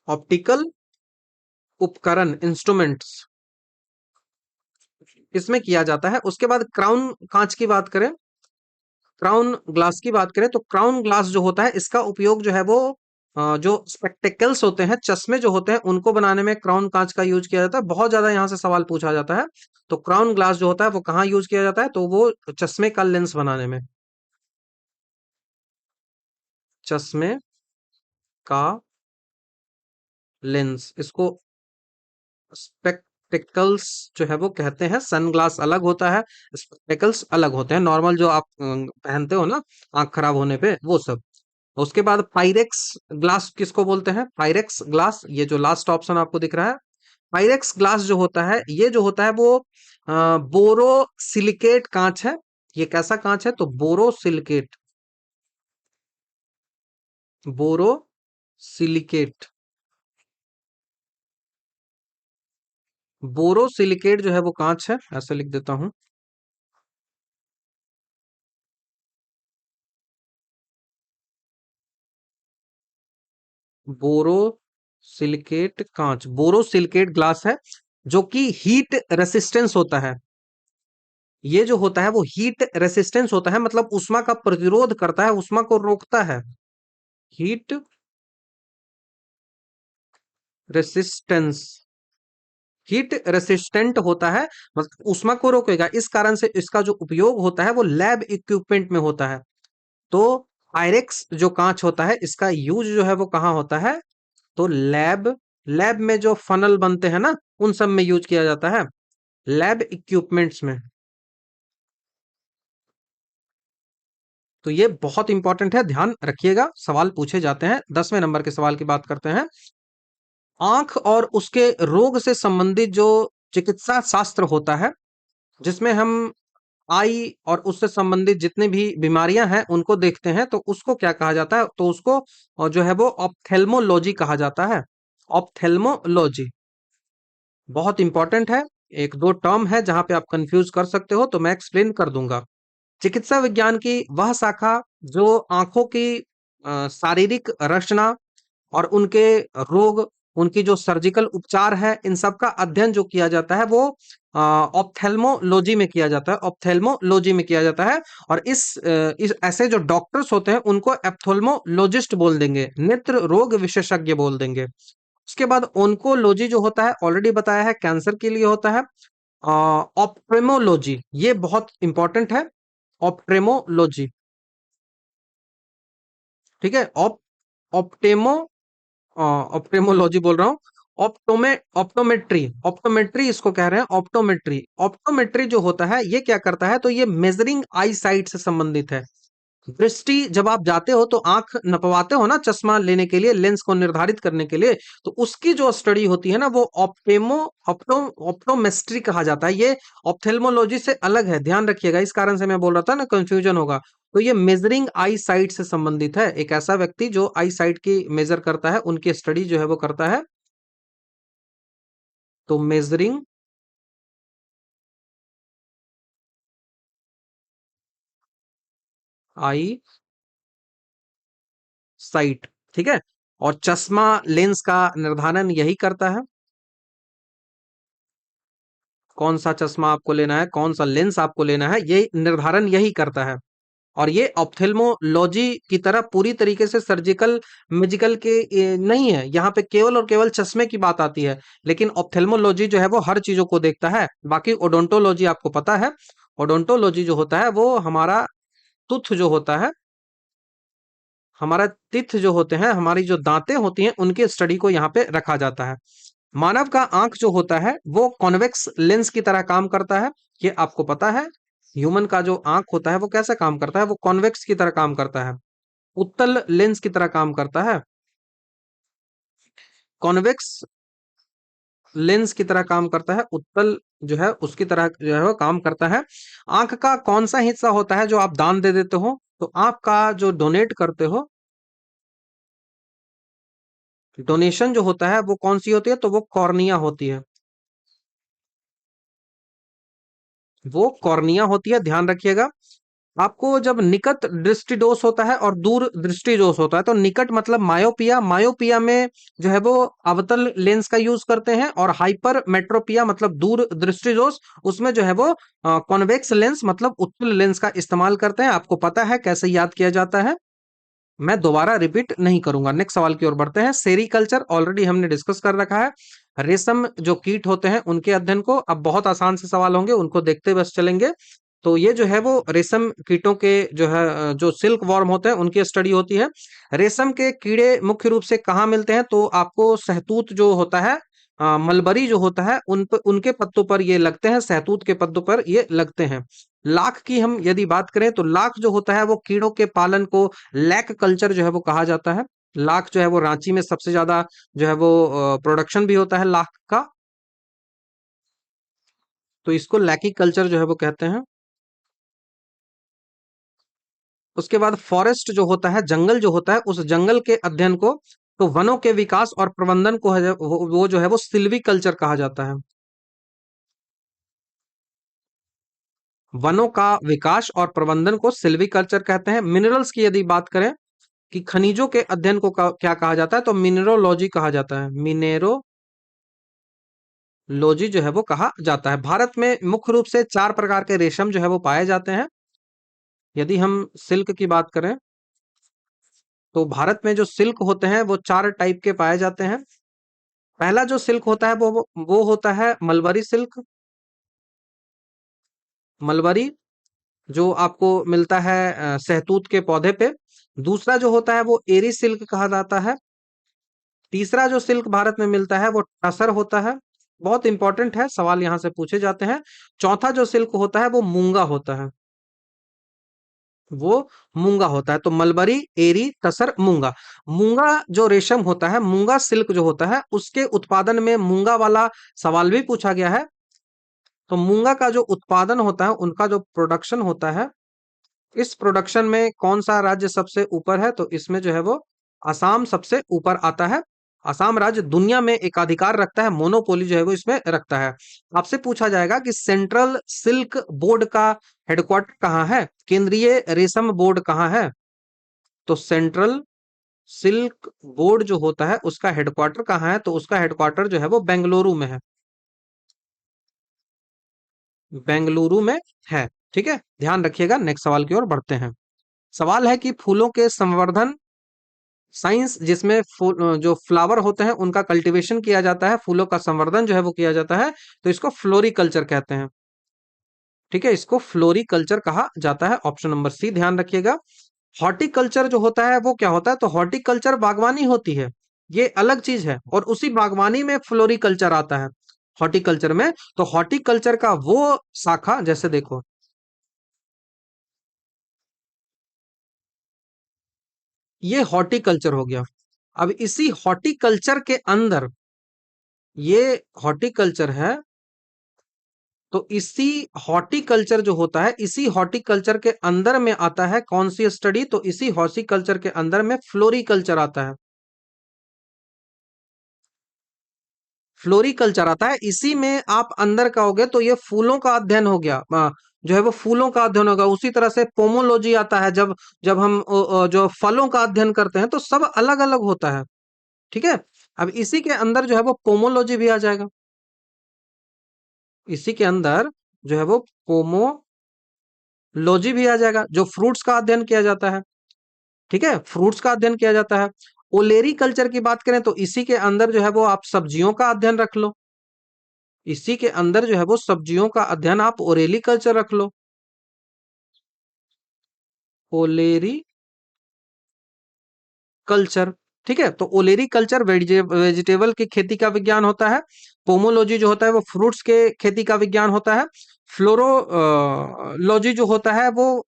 optical उपकरण, इंस्ट्रूमेंट्स, इसमें किया जाता है। उसके बाद क्राउन कांच की बात करें, क्राउन ग्लास की बात करें, तो क्राउन ग्लास जो होता है इसका उपयोग जो है वो जो स्पेक्टेकल्स होते हैं, चश्मे जो होते हैं, उनको बनाने में क्राउन कांच का यूज किया जाता है। बहुत ज्यादा यहाँ से सवाल पूछा जाता है। तो क्राउन ग्लास जो होता है वो कहाँ यूज किया जाता है, तो वो चश्मे का लेंस बनाने में, चश्मे का लेंस, इसको स्पेक्टेकल्स जो है वो कहते हैं। सनग्लास अलग होता है, स्पेक्टेकल्स अलग होते हैं, नॉर्मल जो आप पहनते हो ना आंख खराब होने पे, वो सब। उसके बाद पायरेक्स ग्लास किसको बोलते हैं? पायरेक्स ग्लास, ये जो लास्ट ऑप्शन आपको दिख रहा है, पायरेक्स ग्लास जो होता है, ये जो होता है वो बोरो सिलिकेट कांच है। ये कैसा कांच है? तो बोरो सिलिकेट, बोरो सिलिकेट, बोरो सिलिकेट जो है वो कांच है, ऐसे लिख देता हूं। बोरो सिलिकेट कांच, बोरो सिलिकेट ग्लास है, जो कि हीट रेसिस्टेंस होता है। ये जो होता है वो हीट रेसिस्टेंस होता है, मतलब उष्मा का प्रतिरोध करता है, उष्मा को रोकता है। हीट रेसिस्टेंस, हीट रेसिस्टेंट होता है, मतलब उष्मा को रोकेगा। इस कारण से इसका जो उपयोग होता है वो लैब इक्विपमेंट में होता है। तो पायरेक्स जो कांच होता है, इसका यूज जो है वो कहाँ होता है? तो लैब, लैब में जो फनल बनते हैं ना, उन सब में यूज किया जाता है, लैब इक्विपमेंट्स में। तो ये बहुत इंपॉर्टेंट है, ध्यान रखिएगा, सवाल पूछे जाते हैं। 10वें नंबर के सवाल की बात करते हैं। आंख और उसके रोग से संबंधित जो चिकित्सा शास्त्र होता है, जिसमें हम आई और उससे संबंधित जितनी भी बीमारियां हैं उनको देखते हैं, तो उसको क्या कहा जाता है? तो उसको जो है वो ऑप्थेल्मोलॉजी कहा जाता है। ऑप्थेल्मोलॉजी बहुत इंपॉर्टेंट है। एक दो टर्म है जहां पे आप कंफ्यूज कर सकते हो, तो मैं एक्सप्लेन कर दूंगा। चिकित्सा विज्ञान की वह शाखा जो आंखों की शारीरिक रचना और उनके रोग, उनकी जो सर्जिकल उपचार है, इन सब का अध्ययन जो किया जाता है वो ऑप्थेल्मोलॉजी में किया जाता है, ऑप्थेल्मोलॉजी में किया जाता है। और इस ऐसे जो डॉक्टर्स होते हैं उनको एप्थोल्मोलॉजिस्ट बोल देंगे, नेत्र रोग विशेषज्ञ बोल देंगे। उसके बाद ओंकोलॉजी जो होता है, ऑलरेडी बताया है, कैंसर के लिए होता है। ऑप्थेल्मोलॉजी ये बहुत इंपॉर्टेंट है, ऑप्थेल्मोलॉजी, ठीक है। ऑप्टेमो ऑप्टेमोलॉजी बोल रहा हूँ। ऑप्टोमेट्री, ऑप्टोमेट्री इसको कह रहे हैं, ऑप्टोमेट्री। ऑप्टोमेट्री जो होता है ये क्या करता है? तो ये मेजरिंग आई साइट से संबंधित है। दृष्टि, जब आप जाते हो तो आंख नपवाते हो ना चश्मा लेने के लिए, लेंस को निर्धारित करने के लिए, तो उसकी जो स्टडी होती है ना वो ऑप्टोमेट्री कहा जाता है। ये ऑप्थेल्मोलॉजी से अलग है, ध्यान रखिएगा, इस कारण से मैं बोल रहा था ना कंफ्यूजन होगा। तो ये मेजरिंग आई साइट से संबंधित है, एक ऐसा व्यक्ति जो आई साइट की मेजर करता है, उनकी स्टडी जो है वो करता है। तो मेजरिंग आई साइट, ठीक है। और चश्मा लेंस का निर्धारण यही करता है, कौन सा चश्मा आपको लेना है, कौन सा लेंस आपको लेना है, ये निर्धारण यही करता है। और ये ऑप्थेल्मोलॉजी की तरह पूरी तरीके से सर्जिकल मेडिकल के नहीं है, यहाँ पे केवल और केवल चश्मे की बात आती है। लेकिन ऑप्थेल्मोलॉजी जो है वो हर चीजों को देखता है। बाकी ओडोंटोलॉजी आपको पता है, ओडोंटोलॉजी जो होता है वो हमारा टूथ जो होता है, हमारा टिथ जो होते हैं, हमारी जो दांतें होती हैं, उनकी स्टडी को यहाँ पे रखा जाता है। मानव का आंख जो होता है वो कॉन्वेक्स लेंस की तरह काम करता है, ये आपको पता है। ह्यूमन का जो आंख होता है वो कैसा काम करता है? वो कॉन्वेक्स की तरह काम करता है, उत्तल लेंस की तरह काम करता है, कॉन्वेक्स लेंस की तरह काम करता है, उत्तल जो है उसकी तरह जो है वो काम करता है। आंख का कौन सा हिस्सा होता है जो आप दान दे देते हो? तो आंख का जो डोनेट करते हो, डोनेशन जो होता है वो कौन सी होती है? तो वो कॉर्निया होती है, वो कॉर्निया होती है, ध्यान रखिएगा। आपको जब निकट दृष्टि दोष होता है और दूर दृष्टि दोष होता है, तो निकट मतलब मायोपिया, मायोपिया में जो है वो अवतल लेंस का यूज करते हैं। और हाइपर मेट्रोपिया मतलब दूर दृष्टि दोष, उसमें जो है वो कॉन्वेक्स लेंस मतलब उत्तल लेंस का इस्तेमाल करते हैं। आपको पता है कैसे याद किया जाता है, मैं दोबारा रिपीट नहीं करूंगा। नेक्स्ट सवाल की ओर बढ़ते हैं। सेरीकल्चर ऑलरेडी हमने डिस्कस कर रखा है, रेशम जो कीट होते हैं उनके अध्ययन को। अब बहुत आसान से सवाल होंगे, उनको देखते बस चलेंगे। तो ये जो है वो रेशम कीटों के जो है जो सिल्क वॉर्म होते हैं उनकी स्टडी होती है। रेशम के कीड़े मुख्य रूप से कहाँ मिलते हैं? तो आपको शहतूत जो होता है मलबरी जो होता है उन पर, उनके पत्तों पर ये लगते हैं, सहतूत के पत्तों पर ये लगते हैं। लाख की हम यदि बात करें तो लाख जो होता है वो कीड़ों के पालन को लैक कल्चर जो है वो कहा जाता है। लाख जो है वो रांची में सबसे ज्यादा जो है वो प्रोडक्शन भी होता है लाख का, तो इसको लैकी कल्चर जो है वो कहते हैं। उसके बाद फॉरेस्ट जो होता है, जंगल जो होता है, उस जंगल के अध्ययन को, तो वनों के विकास और प्रबंधन को है वो जो है वो सिल्वी कल्चर कहा जाता है। वनों का विकास और प्रबंधन को सिल्वी कल्चर कहते हैं। मिनरल्स की यदि बात करें कि खनिजों के अध्ययन को क्या कहा जाता है, तो मिनरोलॉजी कहा जाता है। मिनेरोलॉजी जो है वो कहा जाता है। भारत में मुख्य रूप से 4 प्रकार के रेशम जो है वो पाए जाते हैं। यदि हम सिल्क की बात करें तो भारत में जो सिल्क होते हैं वो 4 टाइप के पाए जाते हैं। पहला जो सिल्क होता है वो होता है मलबरी सिल्क। मलबरी जो आपको मिलता है सहतूत के पौधे पे। दूसरा जो होता है वो एरी सिल्क कहा जाता है। तीसरा जो सिल्क भारत में मिलता है वो टसर होता है, बहुत इंपॉर्टेंट है, सवाल यहाँ से पूछे जाते हैं। चौथा जो सिल्क होता है वो मूंगा होता है, वो मूंगा होता है। तो मलबरी, एरी, तसर, मूंगा। मूंगा जो रेशम होता है, मूंगा सिल्क जो होता है, उसके उत्पादन में मूंगा वाला सवाल भी पूछा गया है। तो मूंगा का जो उत्पादन होता है, उनका जो प्रोडक्शन होता है, इस प्रोडक्शन में कौन सा राज्य सबसे ऊपर है, तो इसमें जो है वो असम सबसे ऊपर आता है। असम राज्य दुनिया में एकाधिकार रखता है, मोनोपोली जो है वो इसमें रखता है। आपसे पूछा जाएगा कि सेंट्रल सिल्क बोर्ड का हेडक्वार्टर कहाँ है, केंद्रीय रेशम बोर्ड कहाँ है, तो सेंट्रल सिल्क बोर्ड जो होता है उसका हेडक्वार्टर कहाँ है, तो उसका हेडक्वार्टर जो है वो बेंगलुरु में है। बेंगलुरु में है। ठीक है, ध्यान रखिएगा। नेक्स्ट सवाल की ओर बढ़ते हैं। सवाल है कि फूलों के संवर्धन साइंस, जिसमें फूल जो फ्लावर होते हैं उनका कल्टीवेशन किया जाता है, फूलों का संवर्धन जो है वो किया जाता है, तो इसको फ्लोरिकल्चर कहते हैं। ठीक है, इसको फ्लोरिकल्चर कहा जाता है। ऑप्शन नंबर सी ध्यान रखिएगा। हॉर्टिकल्चर जो होता है वो क्या होता है, तो हॉर्टिकल्चर बागवानी होती है, ये अलग चीज है, और उसी बागवानी में फ्लोरिकल्चर आता है। हॉर्टिकल्चर में, तो हॉर्टिकल्चर का वो शाखा, जैसे देखो ये हॉर्टिकल्चर हो गया। अब इसी हॉर्टिकल्चर के अंदर, ये हॉर्टिकल्चर है, तो इसी हॉर्टिकल्चर जो होता है, इसी हॉर्टिकल्चर के अंदर में आता है कौन सी स्टडी, तो इसी हॉर्टिकल्चर के अंदर में फ्लोरिकल्चर आता है। फ्लोरिकल्चर आता है, इसी में आप अंदर का हो गए तो ये फूलों का अध्ययन हो गया, जो है वो फूलों का अध्ययन होगा। उसी तरह से पोमोलॉजी आता है, जब जब हम जो फलों का अध्ययन करते हैं, तो सब अलग अलग होता है। ठीक है, अब इसी के अंदर जो है वो पोमोलॉजी भी आ जाएगा। इसी के अंदर जो है वो पोमोलॉजी भी आ जाएगा, जो फ्रूट्स का अध्ययन किया जाता है। ठीक है, फ्रूट्स का अध्ययन किया जाता है। ओलेरी कल्चर की बात करें तो इसी के अंदर जो है वो आप सब्जियों का अध्ययन रख लो। इसी के अंदर जो है वो सब्जियों का अध्ययन आप ओरेली कल्चर रख लो। ओलेरी कल्चर। ठीक है, तो ओलेरी कल्चर वेजिटेबल की खेती का विज्ञान होता है। पोमोलॉजी जो होता है वो फ्रूट्स के खेती का विज्ञान होता है। फ्लोरोलॉजी जो होता है वो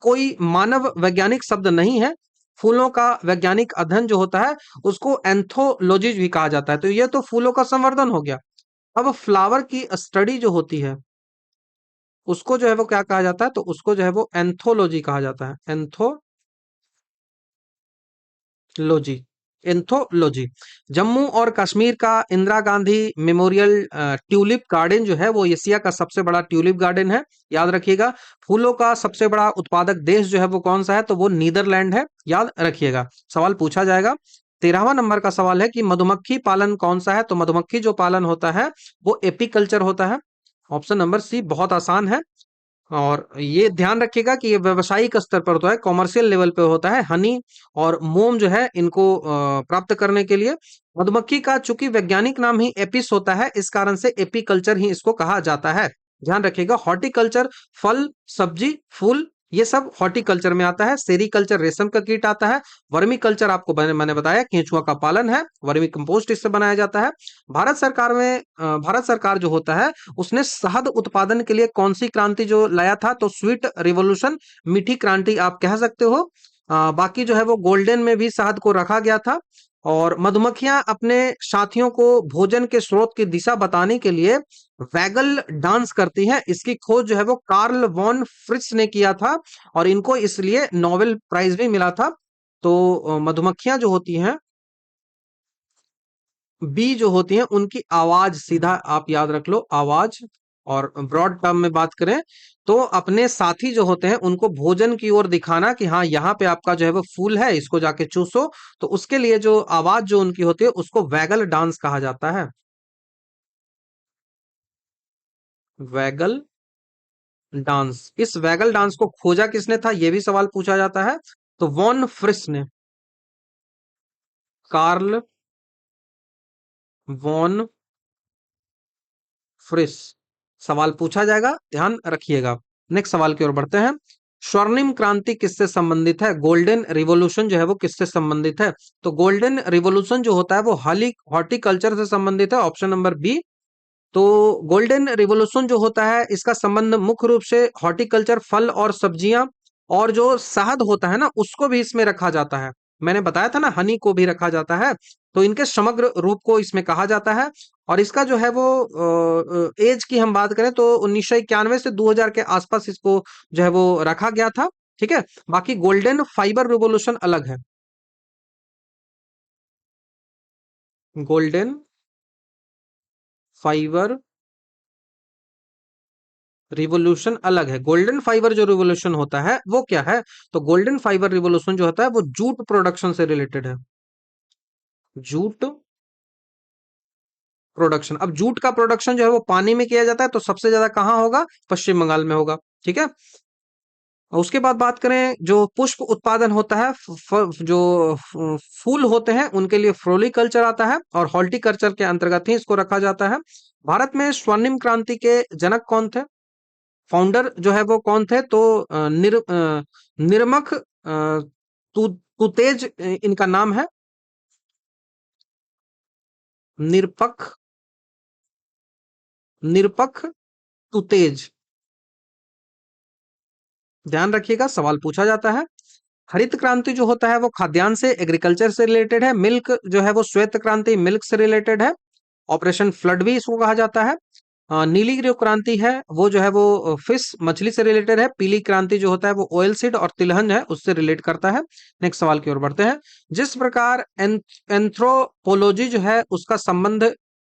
कोई मानव वैज्ञानिक शब्द नहीं है। फूलों का वैज्ञानिक अध्ययन जो होता है उसको एंथोलॉजी भी कहा जाता है। तो ये तो फूलों का संवर्धन हो गया। अब फ्लावर की स्टडी जो होती है उसको जो है वो क्या कहा जाता है, तो उसको जो है वो एंथोलॉजी कहा जाता है। Anthology, anthology. जम्मू और कश्मीर का Indira Gandhi memorial tulip garden जो है वो एशिया का सबसे बड़ा ट्यूलिप गार्डन है, याद रखिएगा। फूलों का सबसे बड़ा उत्पादक देश जो है वो कौन सा है, तो वो नीदरलैंड है, याद रखिएगा। सवाल पूछा जाएगा। 13वां नंबर का सवाल है कि मधुमक्खी पालन कौन सा है, तो मधुमक्खी जो पालन होता है वो एपीकल्चर होता है। ऑप्शन नंबर सी बहुत आसान है। और ये ध्यान रखिएगा कि ये व्यावसायिक स्तर पर होता है, कॉमर्शियल लेवल पे होता है। हनी और मोम जो है इनको प्राप्त करने के लिए मधुमक्खी का चूंकि वैज्ञानिक नाम ही एपिस होता है, इस कारण से एपीकल्चर ही इसको कहा जाता है। ध्यान रखिएगा, हॉर्टिकल्चर फल, सब्जी, फूल ये सब हॉर्टिकल्चर में आता है। सेरीकल्चर रेशम का कीट आता है। वर्मी कल्चर आपको मैंने बताया केंचुआ का पालन है। वर्मी कंपोस्ट इससे बनाया जाता है। भारत सरकार जो होता है उसने शहद उत्पादन के लिए कौन सी क्रांति जो लाया था, तो स्वीट रिवोल्यूशन, मीठी क्रांति आप कह सकते हो। बाकी जो है वो गोल्डन में भी शहद को रखा गया था। और मधुमक्खियां अपने साथियों को भोजन के स्रोत की दिशा बताने के लिए वैगल डांस करती हैं। इसकी खोज जो है वो कार्ल वॉन फ्रिट्ज ने किया था और इनको इसलिए नोबेल प्राइज भी मिला था। तो मधुमक्खियां जो होती हैं, बी जो होती हैं, उनकी आवाज सीधा आप याद रख लो, आवाज। और ब्रॉड टर्म में बात करें तो अपने साथी जो होते हैं उनको भोजन की ओर दिखाना कि हाँ यहाँ पे आपका जो है वो फूल है, इसको जाके चूसो। तो उसके लिए जो आवाज जो उनकी होती है उसको वैगल डांस कहा जाता है। Vagal dance. इस वैगल डांस को खोजा किसने था, यह भी सवाल पूछा जाता है। तो वॉन फ्रिस ने, कार्ल वॉन फ्रिस। सवाल पूछा जाएगा, ध्यान रखिएगा। नेक्स्ट सवाल की ओर बढ़ते हैं। स्वर्णिम क्रांति किससे संबंधित है, गोल्डन रिवॉल्यूशन जो है वो किससे संबंधित है। तो गोल्डन रिवॉल्यूशन जो होता है वो हॉर्टिकल्चर से संबंधित है, ऑप्शन नंबर बी। तो गोल्डन रिवॉल्यूशन जो होता है इसका संबंध मुख्य रूप से हॉर्टिकल्चर, फल और सब्जियां, और जो शहद होता है ना उसको भी इसमें रखा जाता है। मैंने बताया था ना, हनी को भी रखा जाता है। तो इनके समग्र रूप को इसमें कहा जाता है। और इसका जो है वो एज की हम बात करें तो 1991 से 2000 के आसपास इसको जो है वो रखा गया था। ठीक है। बाकी गोल्डन फाइबर रिवॉल्यूशन अलग है। गोल्डन फाइबर रिवॉल्यूशन अलग है। गोल्डन फाइबर जो रिवॉल्यूशन होता है वो क्या है, तो गोल्डन फाइबर रिवॉल्यूशन जो होता है वो जूट प्रोडक्शन से रिलेटेड है। Jute production. अब जूट का प्रोडक्शन जो है वो पानी में किया जाता है, तो सबसे ज्यादा कहाँ होगा, पश्चिम बंगाल में होगा। ठीक है। और उसके बाद बात करें जो पुष्प उत्पादन होता है, जो फूल होते हैं उनके लिए फ्लोरिकल्चर आता है और हॉर्टिकल्चर के अंतर्गत ही इसको रखा जाता है। भारत में स्वर्णिम क्रांति के जनक कौन थे, फाउंडर जो है वो कौन थे, तो निर्मख तुतेज इनका नाम है। निरपख निरपख तुतेज। ध्यान रखिएगा, सवाल पूछा जाता है। हरित क्रांति जो होता है वो खाद्यान्न से, एग्रीकल्चर से रिलेटेड है। मिल्क जो है वो श्वेत क्रांति मिल्क से रिलेटेड है। ऑपरेशन फ्लड भी इसको कहा जाता है। नीली जो क्रांति है वो जो है वो फिश मछली से रिलेटेड है। पीली क्रांति जो होता है वो ऑयल सीड और तिलहन है उससे रिलेट करता है। नेक्स्ट सवाल की ओर बढ़ते हैं। जिस प्रकार एंथ्रोपोलॉजी जो है उसका संबंध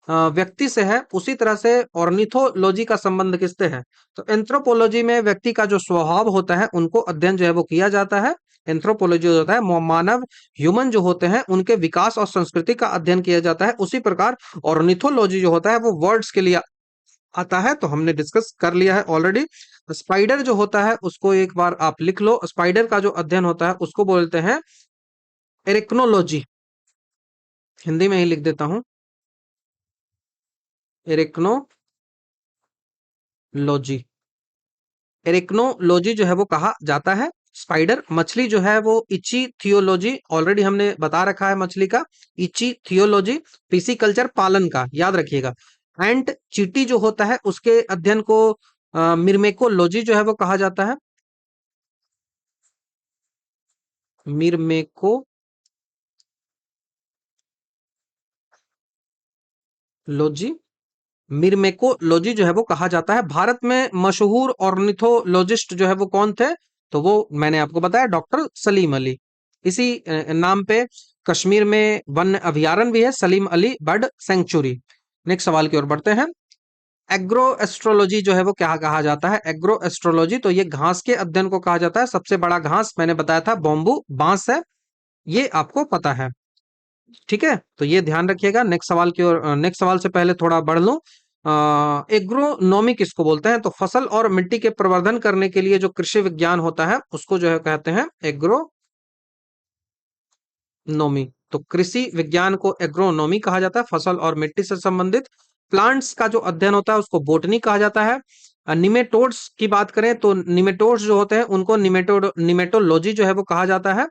व्यक्ति से है, उसी तरह से ऑर्निथोलॉजी का संबंध किससे है। तो एंथ्रोपोलॉजी में व्यक्ति का जो स्वभाव होता है उनको अध्ययन जो है वो किया जाता है। एंथ्रोपोलॉजी होता है मानव, ह्यूमन जो होते हैं उनके विकास और संस्कृति का अध्ययन किया जाता है। उसी प्रकार ऑर्निथोलॉजी जो होता है वो वर्ड्स के लिए आता है, तो हमने डिस्कस कर लिया है ऑलरेडी। स्पाइडर जो होता है उसको एक बार आप लिख लो, स्पाइडर का जो अध्ययन होता है उसको बोलते हैं एरेक्नोलॉजी। हिंदी में ही लिख देता हूं, एरेक्नोलॉजी। एरेक्नोलॉजी जो है वो कहा जाता है। स्पाइडर मछली जो है वो इची थियोलॉजी, ऑलरेडी हमने बता रखा है मछली का, इची थियोलॉजी। पिसिकल्चर पालन का याद रखिएगा। एंड चीटी जो होता है उसके अध्ययन को मिर्मेकोलॉजी जो है वो कहा जाता है। मिर्मेकोलॉजी मिर्मेकोलॉजी जो है वो कहा जाता है। भारत में मशहूर ऑर्निथोलॉजिस्ट जो है वो कौन थे, तो वो मैंने आपको बताया डॉक्टर सलीम अली। इसी नाम पे कश्मीर में वन अभयारण्य भी है, Salim Ali bird sanctuary. Next सवाल की ओर बढ़ते हैं। एग्रो एस्ट्रोलॉजी जो है वो क्या कहा जाता है, एग्रो एस्ट्रोलॉजी तो ये घास के अध्ययन को कहा जाता है। सबसे बड़ा घास मैंने बताया था बॉम्बू बांस है, ये आपको पता है। ठीक है, तो ये ध्यान रखिएगा। नेक्स्ट सवाल की ओर, नेक्स्ट सवाल से पहले थोड़ा बढ़ लूं। एग्रोनॉमी किसको बोलते हैं, तो फसल और मिट्टी के प्रवर्धन करने के लिए जो कृषि विज्ञान होता है उसको जो है कहते हैं एग्रोनॉमी। तो कृषि विज्ञान को एग्रोनॉमी कहा जाता है, फसल और मिट्टी से संबंधित। प्लांट्स का जो अध्ययन होता है उसको बोटनी कहा जाता है। निमेटोड्स की बात करें तो निमेटोड्स जो होते हैं उनको निमेटोलॉजी जो है वो कहा जाता है।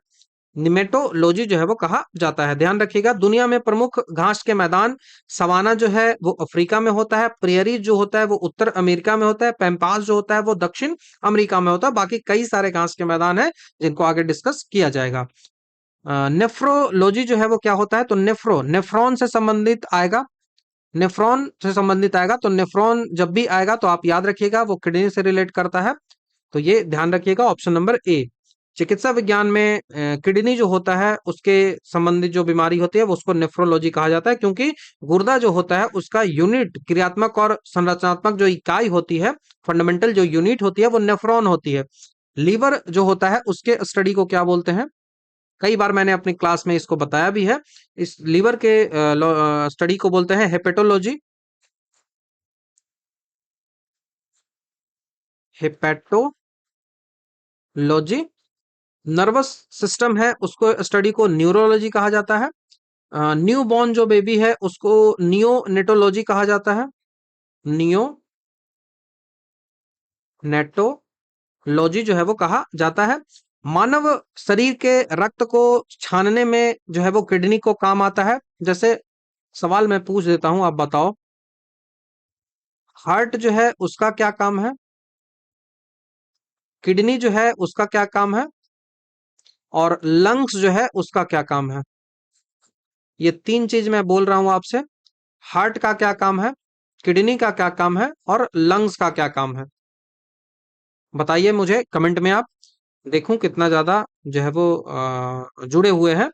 निमेटोलॉजी जो है वो कहा जाता है। ध्यान रखिएगा, दुनिया में प्रमुख घास के मैदान, सवाना जो है वो अफ्रीका में होता है, प्रेयरी जो होता है वो उत्तर अमेरिका में होता है, पैम्पास जो होता है वो दक्षिण अमेरिका में होता है। बाकी कई सारे घास के मैदान है जिनको आगे डिस्कस किया जाएगा। नेफ्रोलॉजी जो है वो क्या होता है, तो नेफ्रॉन से संबंधित आएगा। नेफ्रॉन से संबंधित आएगा, तो नेफ्रॉन जब भी आएगा तो आप याद रखिएगा वो किडनी से रिलेट करता है। तो ये ध्यान रखिएगा, ऑप्शन नंबर ए। चिकित्सा विज्ञान में किडनी जो होता है उसके संबंधित जो बीमारी होती है वो उसको नेफ्रोलॉजी कहा जाता है, क्योंकि गुर्दा जो होता है उसका यूनिट, क्रियात्मक और संरचनात्मक जो इकाई होती है, फंडामेंटल जो यूनिट होती है वो नेफ्रॉन होती है। लीवर जो होता है उसके स्टडी को क्या बोलते हैं, कई बार मैंने अपनी क्लास में इसको बताया भी है। इस लीवर के स्टडी को बोलते हैं हेपेटोलॉजी। हेपेटोलॉजी। नर्वस सिस्टम है उसको स्टडी को न्यूरोलॉजी कहा जाता है। न्यू बॉर्न जो बेबी है उसको नियोनेटोलॉजी कहा जाता है। नियोनेटोलॉजी जो है वो कहा जाता है। मानव शरीर के रक्त को छानने में जो है वो किडनी को काम आता है। जैसे सवाल मैं पूछ देता हूं, आप बताओ, हार्ट जो है उसका क्या काम है, किडनी जो है उसका क्या काम है, और लंग्स जो है उसका क्या काम है। ये तीन चीज मैं बोल रहा हूं आपसे। हार्ट का क्या काम है, किडनी का क्या काम है, और लंग्स का क्या काम है। बताइए मुझे कमेंट में आप। देखूं कितना ज्यादा जो है वो जुड़े हुए हैं।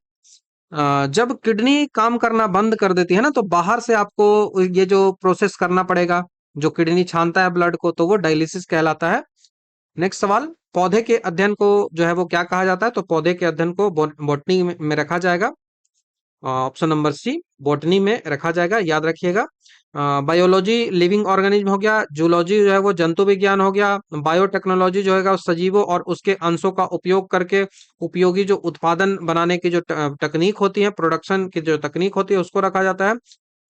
जब किडनी काम करना बंद कर देती है ना, तो बाहर से आपको ये जो प्रोसेस करना पड़ेगा, जो किडनी छानता है ब्लड को, तो वो डायलिसिस कहलाता है। नेक्स्ट सवाल, पौधे के अध्ययन को जो है वो क्या कहा जाता है, तो पौधे के अध्ययन को बॉटनी में रखा जाएगा। ऑप्शन नंबर सी, बॉटनी में रखा जाएगा, याद रखिएगा। बायोलॉजी लिविंग ऑर्गेनिज्म हो गया, जूलॉजी जो है वो जंतु विज्ञान हो गया, बायोटेक्नोलॉजी जो है सजीवों और उसके अंशों का उपयोग करके उपयोगी जो उत्पादन बनाने की जो तकनीक होती है, प्रोडक्शन की जो तकनीक होती है उसको रखा जाता है।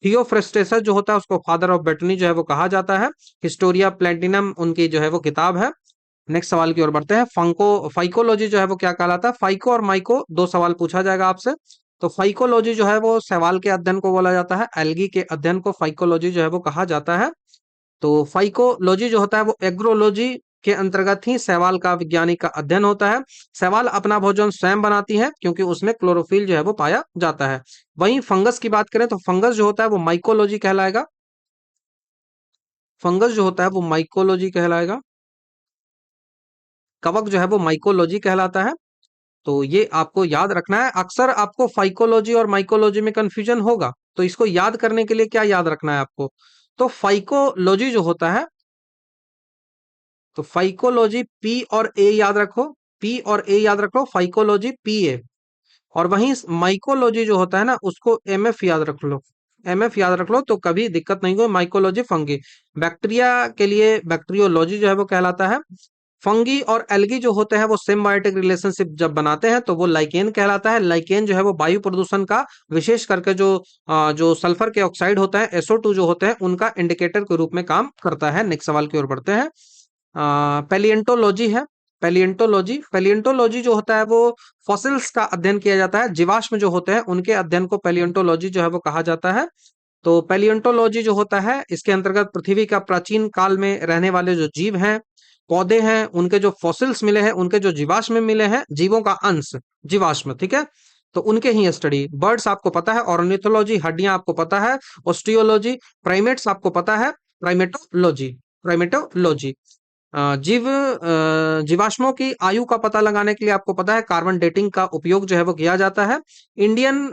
थियोफ्रेस्टेसस जो होता है उसको फादर ऑफ बॉटनी जो है वो कहा जाता है। हिस्टोरिया प्लेटिनम उनकी जो है वो किताब है। नेक्स्ट सवाल की ओर बढ़ते हैं। फाइकोलॉजी जो है वो क्या कहलाता है, फाइको और माइको दो सवाल पूछा जाएगा आपसे। तो फाइकोलॉजी जो है वो शैवाल के अध्ययन को बोला जाता है, एल्गी के अध्ययन को फाइकोलॉजी जो है वो कहा जाता है। तो फाइकोलॉजी जो होता है वो एग्रोलॉजी के अंतर्गत ही शैवाल का वैज्ञानिक का अध्ययन होता है। शैवाल अपना भोजन स्वयं बनाती है क्योंकि उसमें क्लोरोफिल जो है वो पाया जाता है। वहीं फंगस की बात करें तो फंगस जो होता है वो माइकोलॉजी कहलाएगा। फंगस जो होता है वो माइकोलॉजी कहलाएगा। कवक जो है वो माइकोलॉजी कहलाता है। तो ये आपको याद रखना है। अक्सर आपको फाइकोलॉजी और माइकोलॉजी में कंफ्यूजन होगा, तो इसको याद करने के लिए क्या याद रखना है आपको, तो फाइकोलॉजी जो होता है, तो फाइकोलॉजी पी और ए याद रखो, पी और ए याद रखो, फाइकोलॉजी पी ए। और वहीं माइकोलॉजी जो होता है ना उसको एमएफ याद रख लो, एमएफ याद रख लो, तो कभी दिक्कत नहीं हो। माइकोलॉजी फंगी, बैक्टीरिया के लिए बैक्टीरियोलॉजी जो है वो कहलाता है। फंगी और एल्गी जो होते हैं वो सिम्बायोटिक रिलेशनशिप जब बनाते हैं तो वो लाइकेन कहलाता है। लाइकेन जो है वो वायु प्रदूषण का, विशेष करके जो सल्फर के ऑक्साइड होता है SO2 जो होते हैं उनका इंडिकेटर के रूप में काम करता है। नेक्स्ट सवाल की ओर बढ़ते हैं। पैलिएंटोलॉजी है, पैलिएंटोलॉजी, पैलिएंटोलॉजी जो होता है वो फॉसिल्स का अध्ययन किया जाता है, जीवाश्म जो होते हैं उनके अध्ययन को पैलिएंटोलॉजी जो है वो कहा जाता है। तो पैलिएंटोलॉजी जो होता है इसके अंतर्गत पृथ्वी का प्राचीन काल में रहने वाले जो जीव हैं, पौधे हैं, उनके जो फॉसिल्स मिले हैं, उनके जो जीवाश्म मिले हैं, जीवों का अंश, जीवाश्म, ठीक है, तो उनके ही स्टडी। बर्ड्स आपको पता है, ऑर्निथोलॉजी, हड्डियां आपको पता है, ऑस्टियोलॉजी, प्राइमेट्स आपको पता है, प्राइमेटोलॉजी, प्राइमेटोलॉजी। जीवाश्मों की आयु का पता लगाने के लिए आपको पता है कार्बन डेटिंग का उपयोग जो है वो किया जाता है। इंडियन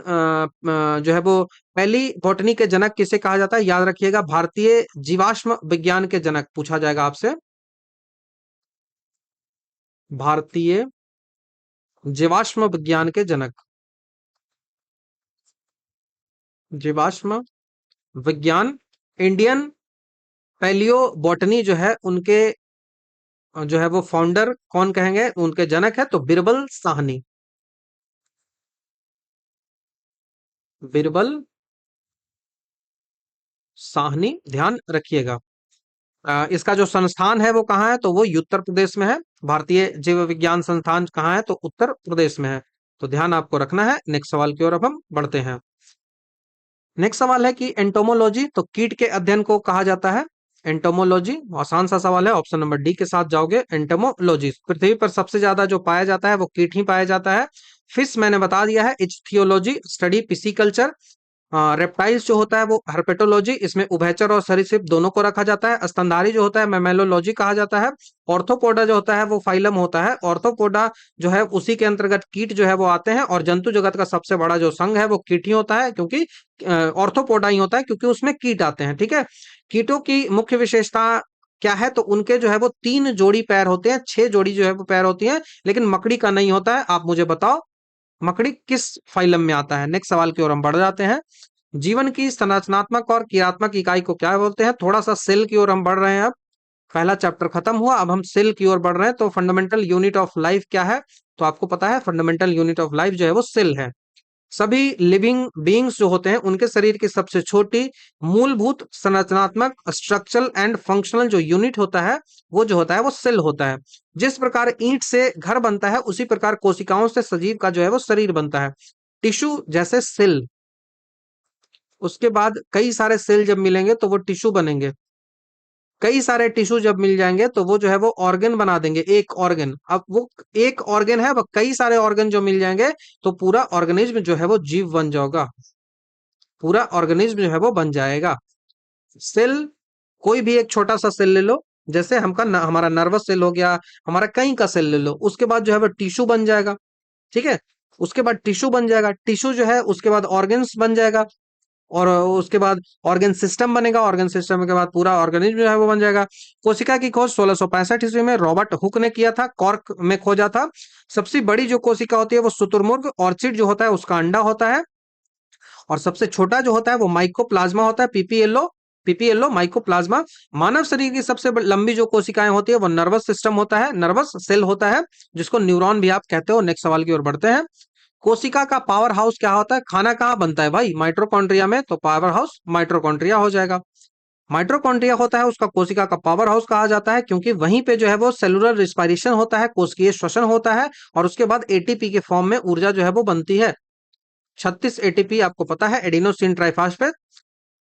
जो है वो पहली बॉटनी के जनक किसे कहा जाता है, याद रखिएगा, भारतीय जीवाश्म विज्ञान के जनक पूछा जाएगा आपसे। भारतीय जीवाश्म विज्ञान के जनक, जीवाश्म विज्ञान, इंडियन पैलियो बॉटनी जो है उनके जो है वो फाउंडर कौन कहेंगे, उनके जनक है तो बिरबल साहनी, बिरबल साहनी, ध्यान रखिएगा। इसका जो संस्थान है वो कहाँ है, तो वो उत्तर प्रदेश में है। भारतीय जीव विज्ञान संस्थान कहाँ है, तो उत्तर प्रदेश में है। तो ध्यान आपको रखना है। नेक्स्ट सवाल की ओर अब हम बढ़ते हैं। नेक्स्ट सवाल है कि एंटोमोलॉजी, तो कीट के अध्ययन को कहा जाता है एंटोमोलॉजी। आसान सा सवाल है, ऑप्शन नंबर डी के साथ जाओगे। एंटोमोलॉजी, पृथ्वी पर सबसे ज्यादा जो पाया जाता है वो कीट ही पाया जाता है। फिश मैंने बता दिया है, इच्थियोलॉजी स्टडी पिसिकल्चर। रेप्टाइल्स जो होता है वो हर्पेटोलॉजी, इसमें उभयचर और सरीसृप दोनों को रखा जाता है। स्तनधारी जो होता है मैमेलोलॉजी कहा जाता है। ऑर्थोपोडा जो होता है वो फाइलम होता है। ऑर्थोपोडा जो है उसी के अंतर्गत कीट जो है वो आते हैं। और जंतु जगत का सबसे बड़ा जो संघ है वो कीट ही होता है, क्योंकि ऑर्थोपोडा ही होता है, क्योंकि उसमें कीट आते हैं। ठीक है, कीटों की मुख्य विशेषता क्या है, तो उनके जो है वो 3 जोड़ी पैर होते हैं, 6 जोड़ी जो है वो पैर होती हैं, लेकिन मकड़ी का नहीं होता है। आप मुझे बताओ मकड़ी किस फाइलम में आता है। नेक्स्ट सवाल की ओर हम बढ़ जाते हैं। जीवन की संरचनात्मक और क्रियात्मक इकाई को क्या बोलते हैं। थोड़ा सा सेल की ओर हम बढ़ रहे हैं। अब पहला चैप्टर खत्म हुआ, अब हम सेल की ओर बढ़ रहे हैं। तो फंडामेंटल यूनिट ऑफ लाइफ क्या है, तो आपको पता है फंडामेंटल यूनिट ऑफ लाइफ जो है वो सेल है। सभी लिविंग बीइंग्स जो होते हैं उनके शरीर की सबसे छोटी मूलभूत संरचनात्मक स्ट्रक्चरल एंड फंक्शनल जो यूनिट होता है वो जो होता है वो सेल होता है। जिस प्रकार ईंट से घर बनता है उसी प्रकार कोशिकाओं से सजीव का जो है वो शरीर बनता है। टिश्यू जैसे सेल, उसके बाद कई सारे सेल जब मिलेंगे तो वो टिश्यू बनेंगे। कई सारे टिश्यू जब मिल जाएंगे तो वो जो है वो ऑर्गन बना देंगे, एक ऑर्गन। अब वो एक ऑर्गन है, वो कई सारे ऑर्गन जो मिल जाएंगे तो पूरा ऑर्गेनिज्म जो है वो जीव बन जाएगा। पूरा ऑर्गेनिज्म जो है वो बन जाएगा। सेल, कोई भी एक छोटा सा सेल ले लो, जैसे हमारा नर्वस सेल हो गया, हमारा कहीं का सेल ले लो, उसके बाद जो है वो टिश्यू बन जाएगा। ठीक है, उसके बाद टिश्यू बन जाएगा, टिश्यू जो है उसके बाद ऑर्गन्स बन जाएगा, और उसके बाद ऑर्गन सिस्टम बनेगा, ऑर्गन सिस्टम के बाद पूरा ऑर्गेनिज्म जो है वो बन जाएगा। कोशिका की खोज 1665 ईस्वी में रॉबर्ट हुक ने किया था, कॉर्क में खोजा था। सबसे बड़ी जो कोशिका होती है वो शुतुरमुर्ग ऑर्चिड जो होता है उसका अंडा होता है। और सबसे छोटा जो होता है वो माइकोप्लाज्मा होता है, पीपीएलओ। PPLO mycoplasma. मानव शरीर की सबसे लंबी जो कोशिकाएं होती है वो नर्वस सिस्टम होता है, नर्वस सेल होता है, जिसको न्यूरॉन भी आप कहते हो। नेक्स्ट सवाल की ओर बढ़ते हैं। कोशिका का पावर हाउस क्या होता है, खाना कहाँ बनता है भाई, माइटोकॉन्ड्रिया में, तो पावर हाउस माइटोकॉन्ड्रिया हो जाएगा। माइटोकॉन्ड्रिया होता है उसका कोशिका का पावर हाउस कहा जाता है, क्योंकि वहीं पे जो है वो सेलुलर रिस्पायरेशन होता है, कोशिकीय श्वसन होता है, और उसके बाद एटीपी के फॉर्म में ऊर्जा जो है वो बनती है। 36 एटीपी आपको पता है, एडिनोसिन ट्राइफॉस्फेट।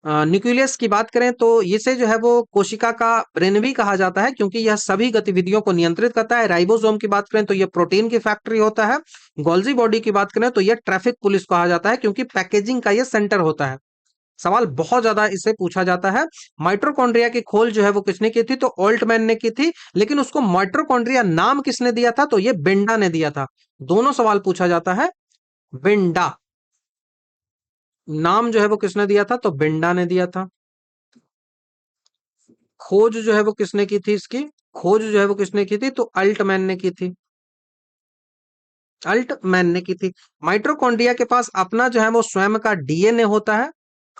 न्यूक्लियस की बात करें तो इसे जो है वो कोशिका का ब्रेन भी कहा जाता है, क्योंकि यह सभी गतिविधियों को नियंत्रित करता है। राइबोसोम की बात करें तो यह प्रोटीन की फैक्ट्री होता है। गोल्जी बॉडी की बात करें तो यह ट्रैफिक पुलिस कहा जाता है, क्योंकि पैकेजिंग का यह सेंटर होता है। सवाल बहुत ज्यादा इससे पूछा जाता है। माइटोकॉन्ड्रिया की खोज जो है वो किसने की थी, तो ऑल्टमैन ने की थी, लेकिन उसको माइटोकॉन्ड्रिया नाम किसने दिया था, तो ये बेंडा ने दिया था। दोनों सवाल पूछा जाता है। बेंडा, नाम जो है वो किसने दिया था, तो बेंडा ने दिया था। खोज जो है वो किसने की थी, इसकी खोज जो है वो किसने की थी, तो अल्टमैन ने की थी। अल्टमैन ने की थी। माइटोकॉन्ड्रिया के पास अपना जो है वो स्वयं का डीएनए होता है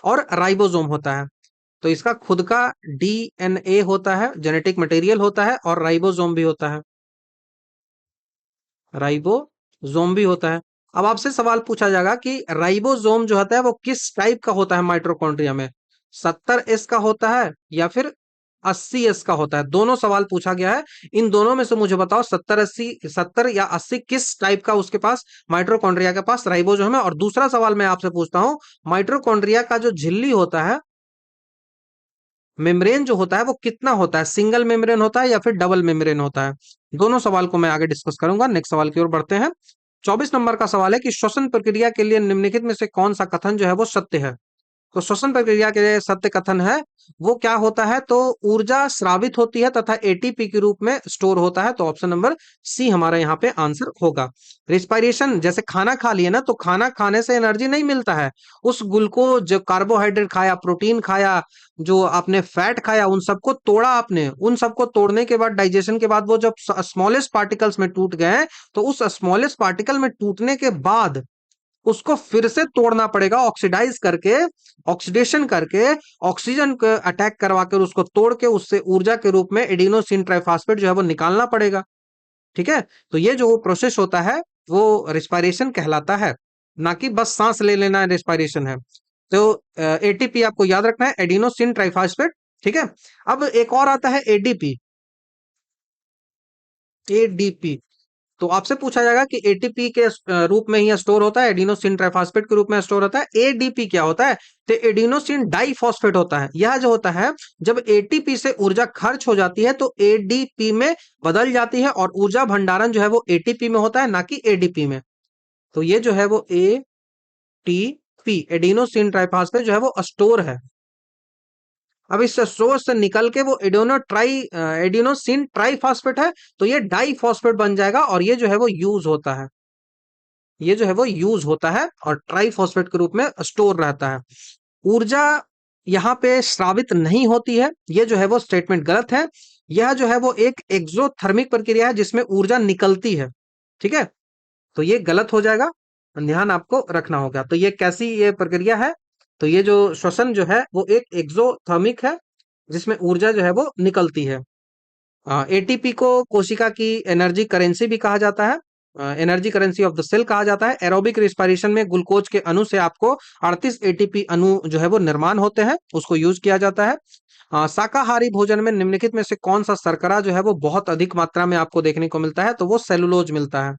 और राइबोसोम होता है। तो इसका खुद का डीएनए होता है, जेनेटिक मटेरियल होता है, और राइबोसोम भी होता है। राइबोसोम भी होता है। अब आपसे सवाल पूछा जाएगा कि राइबोसोम जो होता है वो किस टाइप का होता है माइटोकॉन्ड्रिया में, 70S का होता है या फिर 80S का होता है। दोनों सवाल पूछा गया है, इन दोनों में से मुझे बताओ 70 80, 70 या 80 किस टाइप का उसके पास माइटोकॉन्ड्रिया के पास राइबोसोम है। और दूसरा सवाल मैं आपसे पूछता हूं, माइटोकॉन्ड्रिया का जो झिल्ली होता है, मेम्ब्रेन जो होता है वो कितना होता है, सिंगल मेम्ब्रेन होता है या फिर डबल मेम्ब्रेन होता है। दोनों सवाल को मैं आगे डिस्कस करूंगा। नेक्स्ट सवाल की ओर बढ़ते हैं। 24 नंबर का सवाल है कि श्वसन प्रक्रिया के लिए निम्नलिखित में से कौन सा कथन जो है वो सत्य है। तो श्वसन प्रक्रिया के लिए सत्य कथन है वो क्या होता है, तो ऊर्जा स्रावित होती है तथा एटीपी के रूप में स्टोर होता है। तो ऑप्शन नंबर सी हमारा यहाँ पे आंसर होगा। रिस्पायरेशन, जैसे खाना खा लिए ना, तो खाना खाने से एनर्जी नहीं मिलता है। उस ग्लूकोज जो कार्बोहाइड्रेट खाया, प्रोटीन खाया, जो आपने फैट खाया, उन सबको तोड़ा आपने, उन सबको तोड़ने के बाद डाइजेशन के बाद वो जब स्मॉलेस्ट पार्टिकल्स में टूट गए, तो उस स्मॉलेस्ट पार्टिकल में टूटने के बाद उसको फिर से तोड़ना पड़ेगा, ऑक्सीडाइज करके, ऑक्सीडेशन करके, ऑक्सीजन को अटैक करवा कर उसको तोड़ के उससे ऊर्जा के रूप में एडिनोसिन ट्राइफॉस्फेट जो है वो निकालना पड़ेगा। ठीक है, तो ये जो प्रोसेस होता है वो रिस्पायरेशन कहलाता है, ना कि बस सांस ले लेना रिस्पायरेशन है। तो एटीपी आपको याद रखना है, एडिनोसिन ट्राइफॉस्फेट। ठीक है। अब एक और आता है एडीपी। एडीपी तो आपसे पूछा जाएगा कि एटीपी के रूप में ही स्टोर होता है, एडिनोसिन ट्राइफॉस्फेट के रूप में स्टोर होता है। एडीपी क्या होता है? तो एडिनोसिन डाइफॉस्फेट होता है। यह जो होता है, जब एटीपी से ऊर्जा खर्च हो जाती है तो एडीपी में बदल जाती है और ऊर्जा भंडारण जो है वो एटीपी में होता है, ना कि एडीपी में। तो ये जो है वो एटीपी एडिनोसिन ट्राइफॉस्फेट जो है वो स्टोर है। अब इस स्टोर से निकल के वो एडिनोसिन ट्राइफॉस्फेट है, तो ये डाइफॉस्फेट बन जाएगा और ये जो है वो यूज होता है। ये जो है वो यूज होता है और ट्राइफॉस्फेट के रूप में स्टोर रहता है। ऊर्जा यहाँ पे स्रावित नहीं होती है, ये जो है वो स्टेटमेंट गलत है। यह जो है वो एक एक्सोथर्मिक प्रक्रिया है जिसमें ऊर्जा निकलती है। ठीक है, तो ये गलत हो जाएगा, ध्यान आपको रखना होगा। तो ये कैसी ये प्रक्रिया है? तो ये जो श्वसन जो है वो एक एक्सोथर्मिक है जिसमें ऊर्जा जो है वो निकलती है। एटीपी को कोशिका की एनर्जी करेंसी भी कहा जाता है, energy currency of the cell कहा जाता है। एरोबिक रिस्पायरेशन में ग्लूकोज के अणु से आपको 38 एटीपी अणु जो है वो निर्माण होते हैं, उसको यूज किया जाता है। शाकाहारी भोजन में निम्नलिखित में से कौन सा शर्करा जो है वो बहुत अधिक मात्रा में आपको देखने को मिलता है? तो वो सेलुलोज मिलता है,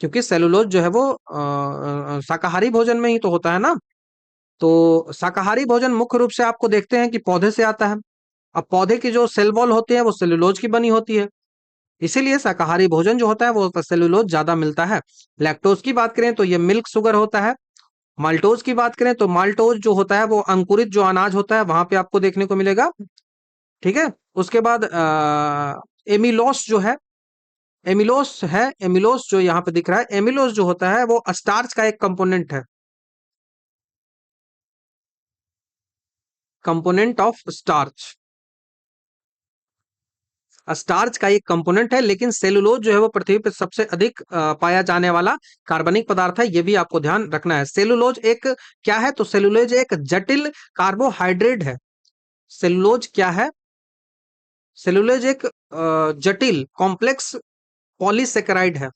क्योंकि सेलुलोज जो है वो शाकाहारी भोजन में ही तो होता है ना। तो शाकाहारी भोजन मुख्य रूप से आपको देखते हैं कि पौधे से आता है। अब पौधे की जो सेल वॉल होती है वो सेलुलोज की बनी होती है, इसीलिए शाकाहारी भोजन जो होता है वो सेलुलोज ज्यादा मिलता है। लैक्टोज की बात करें तो ये मिल्क शुगर होता है। माल्टोज की बात करें तो माल्टोज जो होता है वो अंकुरित जो अनाज होता है वहां पे आपको देखने को मिलेगा। ठीक है, उसके बाद एमिलोस जो है, एमिलोस जो यहाँ पे दिख रहा है, एमिलोस जो होता है वो स्टार्च का एक कंपोनेंट है, कंपोनेंट ऑफ स्टार्च। स्टार्च का एक कंपोनेंट है, लेकिन सेलुलोज जो है वो पृथ्वी पर सबसे अधिक पाया जाने वाला कार्बनिक पदार्थ है, ये भी आपको ध्यान रखना है। सेलुलोज एक क्या है? तो सेलुलोज एक जटिल कार्बोहाइड्रेट है। सेलुलोज क्या है? सेलुलोज एक जटिल कॉम्प्लेक्स पॉलीसेकेराइड है।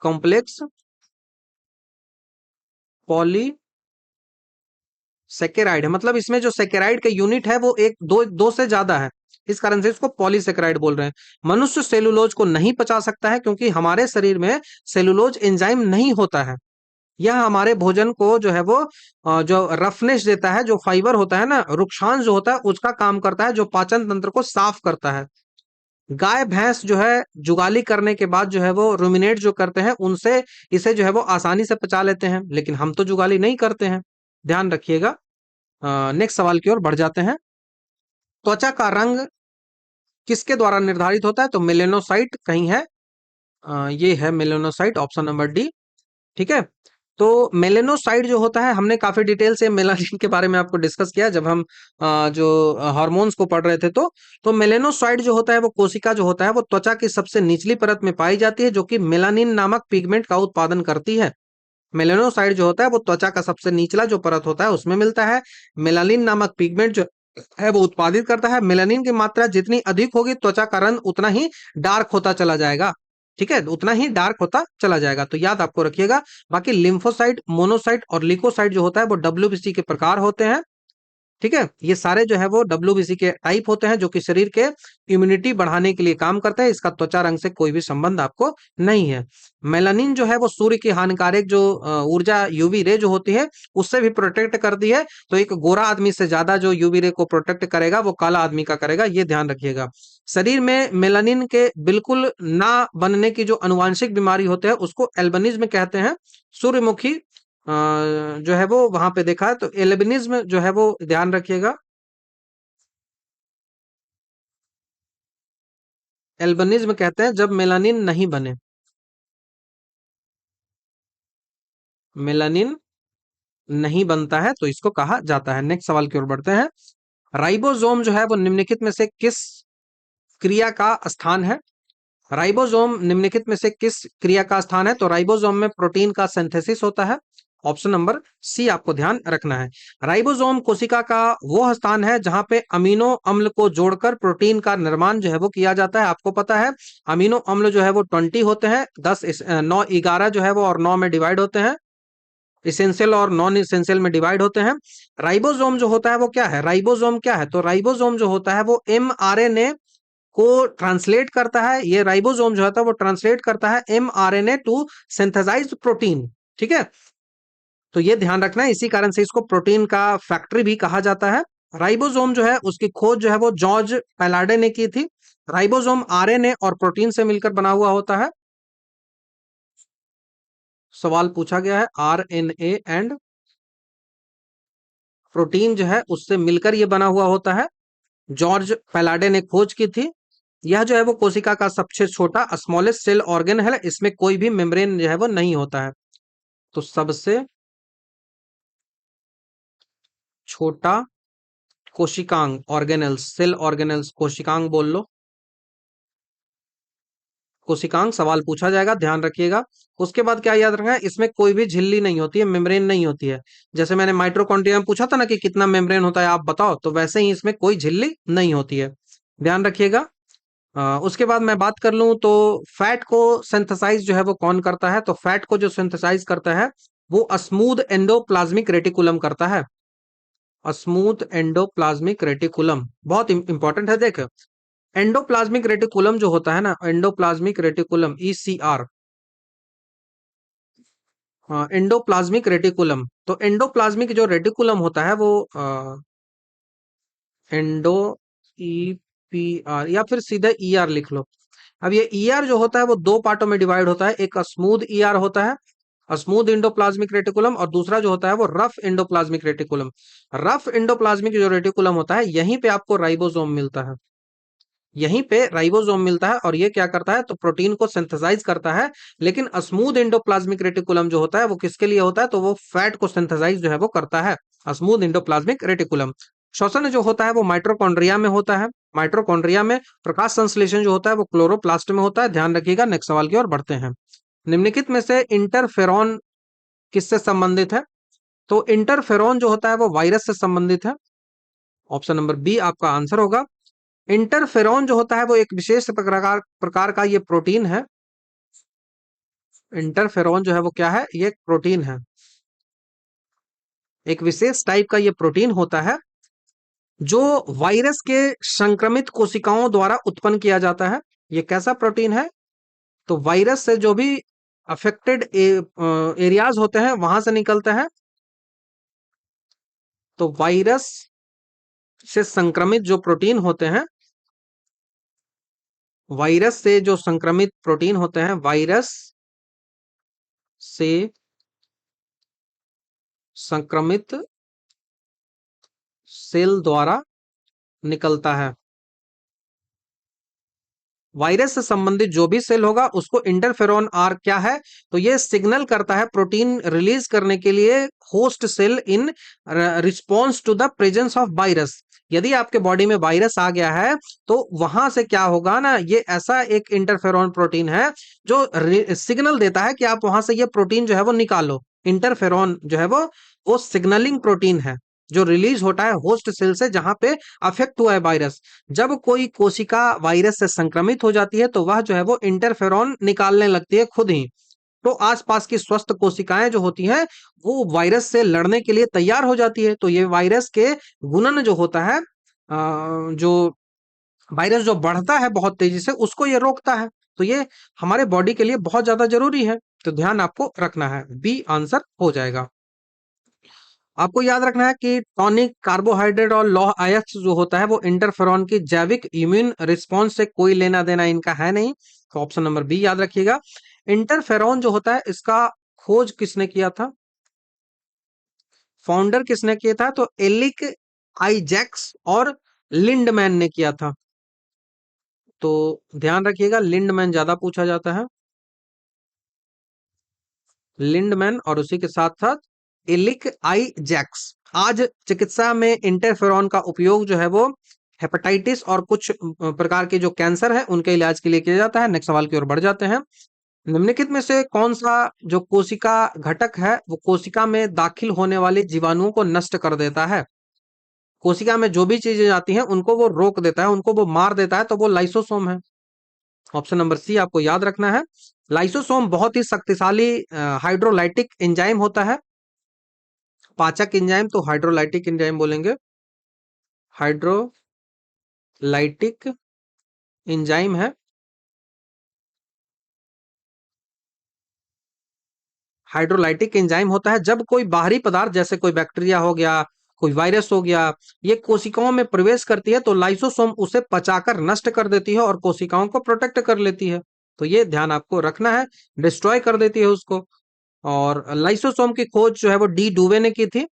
कॉम्प्लेक्स पॉलीसेकेराइड है, मतलब इसमें जो सेकेराइड का यूनिट है वो एक दो से ज्यादा है, इस कारण से इसको पॉलीसेकेराइड बोल रहे हैं। मनुष्य सेलुलोज को नहीं पचा सकता है क्योंकि हमारे शरीर में सेलुलोज एंजाइम नहीं होता है। यह हमारे भोजन को जो है वो जो रफनेस देता है, जो फाइबर होता है ना, रुक्षांश जो होता है उसका काम करता है, जो पाचन तंत्र को साफ करता है। गाय भैंस जो है जुगाली करने के बाद जो है वो रुमिनेट जो करते हैं, उनसे इसे जो है वो आसानी से पचा लेते हैं, लेकिन हम तो जुगाली नहीं करते हैं, ध्यान रखिएगा। नेक्स्ट सवाल की ओर बढ़ जाते हैं। त्वचा का रंग किसके द्वारा निर्धारित होता है? तो मेलेनोसाइट कहीं है, ये है मेलेनोसाइट, ऑप्शन नंबर डी। ठीक है, तो मेलेनोसाइट जो होता है, हमने काफी डिटेल से मेलानिन के बारे में आपको डिस्कस किया जब हम जो हार्मोन्स को पढ़ रहे थे। तो मेलेनोसाइट जो होता है वो कोशिका जो होता है वो त्वचा की सबसे निचली परत में पाई जाती है, जो कि मेलानिन नामक पिगमेंट का उत्पादन करती है। मेलेनोसाइट जो होता है वो त्वचा का सबसे निचला जो परत होता है उसमें मिलता है। मेलानिन नामक पिगमेंट जो है वो उत्पादित करता है। मेलानिन की मात्रा जितनी अधिक होगी त्वचा का रंग उतना ही डार्क होता चला जाएगा। ठीक है, उतना ही डार्क होता चला जाएगा, तो याद आपको रखिएगा। बाकी लिम्फोसाइट, मोनोसाइट और लिकोसाइट जो होता है वो डब्ल्यूबीसी के प्रकार होते हैं। ठीक है, ये सारे जो है वो डब्ल्यूबीसी के टाइप होते हैं जो कि शरीर के इम्यूनिटी बढ़ाने के लिए काम करते हैं। इसका त्वचा रंग से कोई भी संबंध आपको नहीं है। मेलानिन जो है वो सूर्य की हानिकारक जो ऊर्जा यूवी रे जो होती है उससे भी प्रोटेक्ट करती है। तो एक गोरा आदमी से ज्यादा जो यूवी रे को प्रोटेक्ट करेगा वो काला आदमी का करेगा, ये ध्यान रखिएगा। शरीर में मेलानिन के बिल्कुल ना बनने की जो अनुवांशिक बीमारी होते हैं उसको एल्बिनिज्म कहते हैं। सूर्यमुखी जो है वो वहां पे देखा है, तो एल्बिनिज्म जो है वो ध्यान रखिएगा। एल्बिनिज्म कहते हैं जब मेलानिन नहीं बने, मेलानिन नहीं बनता है तो इसको कहा जाता है। नेक्स्ट सवाल की ओर बढ़ते हैं। राइबोसोम जो है वो निम्नलिखित में से किस क्रिया का स्थान है? राइबोसोम निम्नलिखित में से किस क्रिया का स्थान है? तो राइबोसोम में प्रोटीन का सिंथेसिस होता है, ऑप्शन नंबर सी आपको ध्यान रखना है। राइबोसोम कोशिका का वह स्थान है जहां पे अमीनो अम्ल को जोड़कर प्रोटीन का निर्माण जो है वो किया जाता है। आपको पता है अमीनो अम्ल जो है वो 20 होते हैं, 10 9 11 जो है वो और 9 में डिवाइड होते हैं। इसेंशियल और नॉन इसेंशियल में डिवाइड होते हैं। राइबोसोम जो होता है वो क्या है, राइबोसोम क्या है, तो राइबोसोम जो होता है वो एमआरएनए को ट्रांसलेट करता है। ये राइबोसोम जो होता है वो ट्रांसलेट करता है एमआरएनए टू सिंथेसाइज्ड प्रोटीन। ठीक है, तो ये ध्यान रखना है, इसी कारण से इसको प्रोटीन का फैक्ट्री भी कहा जाता है। राइबोसोम जो है उसकी खोज जो है वो जॉर्ज पैलाडे ने की थी। राइबोसोम आरएनए और प्रोटीन से मिलकर बना हुआ होता है। सवाल पूछा गया है आरएनए एंड प्रोटीन जो है उससे मिलकर ये बना हुआ होता है। जॉर्ज पैलाडे ने खोज की थी। यह जो है वो कोशिका का सबसे छोटा स्मॉलेस्ट सेल ऑर्गन है, इसमें कोई भी मेम्ब्रेन जो है वो नहीं होता है। तो सबसे छोटा कोशिकांग ऑर्गेनल्स, सेल ऑर्गेनल्स, कोशिकांग बोल लो, कोशिकांग सवाल पूछा जाएगा, ध्यान रखिएगा। उसके बाद क्या याद रखना है, इसमें कोई भी झिल्ली नहीं होती है, मेम्ब्रेन नहीं होती है। जैसे मैंने माइटोकॉन्ड्रिया में पूछा था ना कि कितना मेम्ब्रेन होता है आप बताओ, तो वैसे ही इसमें कोई झिल्ली नहीं होती है, ध्यान रखिएगा। उसके बाद मैं बात कर लूं तो फैट को सिंथेसाइज जो है वो कौन करता है, तो फैट को जो सिंथेसाइज करता है वो स्मूथ एंडोप्लाज्मिक रेटिकुलम करता है। स्मूथ एंडोप्लाज्मिक रेटिकुलम बहुत इंपॉर्टेंट है, देख। एंडोप्लाज्मिक रेटिकुलम जो होता है ना, endoplasmic reticulum ECR, endoplasmic reticulum, तो एंडोप्लाज्मिक जो रेटिकुलम होता है वो एंडो ईपीआर या फिर सीधे ईआर लिख लो। अब ये ईआर जो होता है वो दो पार्टों में डिवाइड होता है, एक स्मूथ ईआर होता है, स्मूथ इंडोप्लाज्मिक रेटिकुलम, और दूसरा जो होता है वो rough endoplasmic reticulum. Rough endoplasmic जो रेटिकुलम होता है यहीं पे आपको राइबोसोम मिलता है, यहीं पे राइबोसोम मिलता है, और ये क्या करता है तो प्रोटीन को सिंथेसाइज करता है। लेकिन स्मूथ एंडोप्लाज्मिक रेटिकुलम जो होता है वो किसके लिए होता है, तो वो फैट को सिंथेसाइज जो है वो करता है, स्मूथ एंडोप्लाज्मिक रेटिकुलम। श्वसन जो होता है वो माइटोकॉन्ड्रिया में होता है। माइटोकॉन्ड्रिया में प्रकाश संश्लेषण जो होता है वो क्लोरोप्लास्ट में होता है, ध्यान रखिएगा। नेक्स्ट सवाल की ओर बढ़ते हैं। निम्नलिखित में से इंटरफेरॉन किससे संबंधित है, तो इंटरफेरॉन जो होता है वो वायरस से संबंधित है। ऑप्शन नंबर बी आपका आंसर होगा। इंटरफेरॉन जो होता है वो एक विशेष प्रकार प्रकार का ये प्रोटीन है। इंटरफेरॉन जो है वो क्या है, ये एक प्रोटीन है, एक विशेष टाइप का ये प्रोटीन होता है जो वायरस के संक्रमित कोशिकाओं द्वारा उत्पन्न किया जाता है। ये कैसा प्रोटीन है, तो वायरस से जो भी अफेक्टेड एरियाज होते हैं वहां से निकलते हैं। तो वायरस से संक्रमित जो प्रोटीन होते हैं, वायरस से जो संक्रमित प्रोटीन होते हैं, वायरस से संक्रमित सेल द्वारा निकलता है। वायरस से संबंधित जो भी सेल होगा उसको इंटरफेरॉन आर क्या है, तो ये सिग्नल करता है प्रोटीन रिलीज करने के लिए host cell in response to the presence of virus. यदि आपके बॉडी में वायरस आ गया है तो वहां से क्या होगा ना, ये ऐसा एक इंटरफेरॉन प्रोटीन है जो सिग्नल देता है कि आप वहां से ये प्रोटीन जो है वो निकालो। इंटरफेरॉन जो है वो सिग्नलिंग प्रोटीन है जो रिलीज होता है होस्ट सेल से जहां पे अफेक्ट हुआ है वायरस। जब कोई कोशिका वायरस से संक्रमित हो जाती है तो वह जो है वो इंटरफेरॉन निकालने लगती है खुद ही। तो आसपास की स्वस्थ कोशिकाएं जो होती हैं वो वायरस से लड़ने के लिए तैयार हो जाती है। तो ये वायरस के गुणन जो होता है, जो वायरस जो बढ़ता है बहुत तेजी से उसको ये रोकता है। तो ये हमारे बॉडी के लिए बहुत ज्यादा जरूरी है, तो ध्यान आपको रखना है, बी आंसर हो जाएगा। आपको याद रखना है कि टॉनिक, कार्बोहाइड्रेट और लौह अयस्क जो होता है वो इंटरफेरॉन की जैविक इम्यून रिस्पॉन्स से कोई लेना देना इनका है नहीं। तो ऑप्शन नंबर बी याद रखिएगा। इंटरफेरॉन जो होता है इसका खोज किसने किया था, फाउंडर किसने किया था, तो एलिक आइजैक्स और लिंडमैन ने किया था। तो ध्यान रखिएगा, लिंडमैन ज्यादा पूछा जाता है, लिंडमैन और उसी के साथ साथ एलिक आई जैक्स। आज चिकित्सा में इंटरफेरॉन का उपयोग जो है वो हेपेटाइटिस और कुछ प्रकार के जो कैंसर है उनके इलाज के लिए किया जाता है। नेक्स्ट सवाल की ओर बढ़ जाते हैं। निम्नलिखित में से कौन सा जो कोशिका घटक है वो कोशिका में दाखिल होने वाले जीवाणुओं को नष्ट कर देता है। कोशिका में जो भी चीजें जाती हैं उनको वो रोक देता है, उनको वो मार देता है, तो वो लाइसोसोम है। ऑप्शन नंबर सी आपको याद रखना है। लाइसोसोम बहुत ही शक्तिशाली हाइड्रोलाइटिक एंजाइम होता है। पाचक एंजाइम तो हाइड्रोलाइटिक एंजाइम बोलेंगे, हाइड्रोलाइटिक एंजाइम है। हाइड्रोलाइटिक एंजाइम होता है जब कोई बाहरी पदार्थ जैसे कोई बैक्टीरिया हो गया, कोई वायरस हो गया, ये कोशिकाओं में प्रवेश करती है तो लाइसोसोम उसे पचाकर नष्ट कर देती है और कोशिकाओं को प्रोटेक्ट कर लेती है। तो ये ध्यान आपको रखना है, डिस्ट्रॉय कर देती है उसको। और लाइसोसोम की खोज जो है वो डी डुवे ने की थी।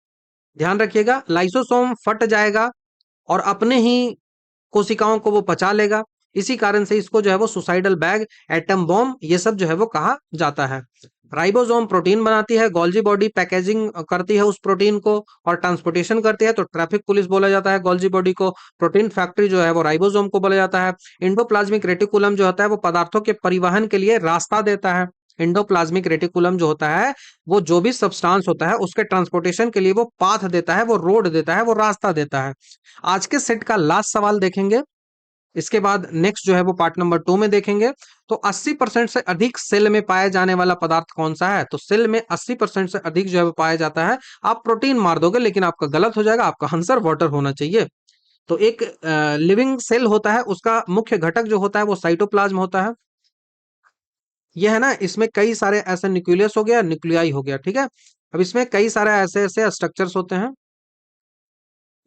ध्यान रखिएगा, लाइसोसोम फट जाएगा और अपने ही कोशिकाओं को वो पचा लेगा। इसी कारण से इसको जो है वो सुसाइडल बैग, एटम बॉम्ब, ये सब जो है वो कहा जाता है। राइबोसोम प्रोटीन बनाती है, गोल्जी बॉडी पैकेजिंग करती है उस प्रोटीन को और ट्रांसपोर्टेशन करती है, तो ट्रैफिक पुलिस बोला जाता है गोल्जी बॉडी को। प्रोटीन फैक्ट्री जो है वो राइबोसोम को बोला जाता है। इंडोप्लाज्मिक रेटिकुलम जो होता है वो पदार्थों के परिवहन के लिए रास्ता देता है। इंडोप्लाज्मिक रेटिकुलम जो होता है वो जो भी सब्सटेंस होता है उसके ट्रांसपोर्टेशन के लिए वो पाथ देता है, वो रोड देता है, वो रास्ता देता है। आज के सेट का लास्ट सवाल देखेंगे, इसके बाद नेक्स्ट जो है वो पार्ट नंबर 2 में देखेंगे। तो 80% से अधिक सेल में पाया जाने वाला पदार्थ कौन सा है? तो सेल में 80% से अधिक जो है वो पाया जाता है। आप प्रोटीन मार दोगे लेकिन आपका गलत हो जाएगा, आपका आंसर वाटर होना चाहिए। तो एक लिविंग सेल होता है, उसका मुख्य घटक जो होता है वो साइटोप्लाज्म होता है। ये है ना, इसमें कई सारे ऐसे न्यूक्लियस हो गया, न्यूक्लियाई हो गया, ठीक है। अब इसमें कई सारे ऐसे ऐसे स्ट्रक्चर्स होते हैं।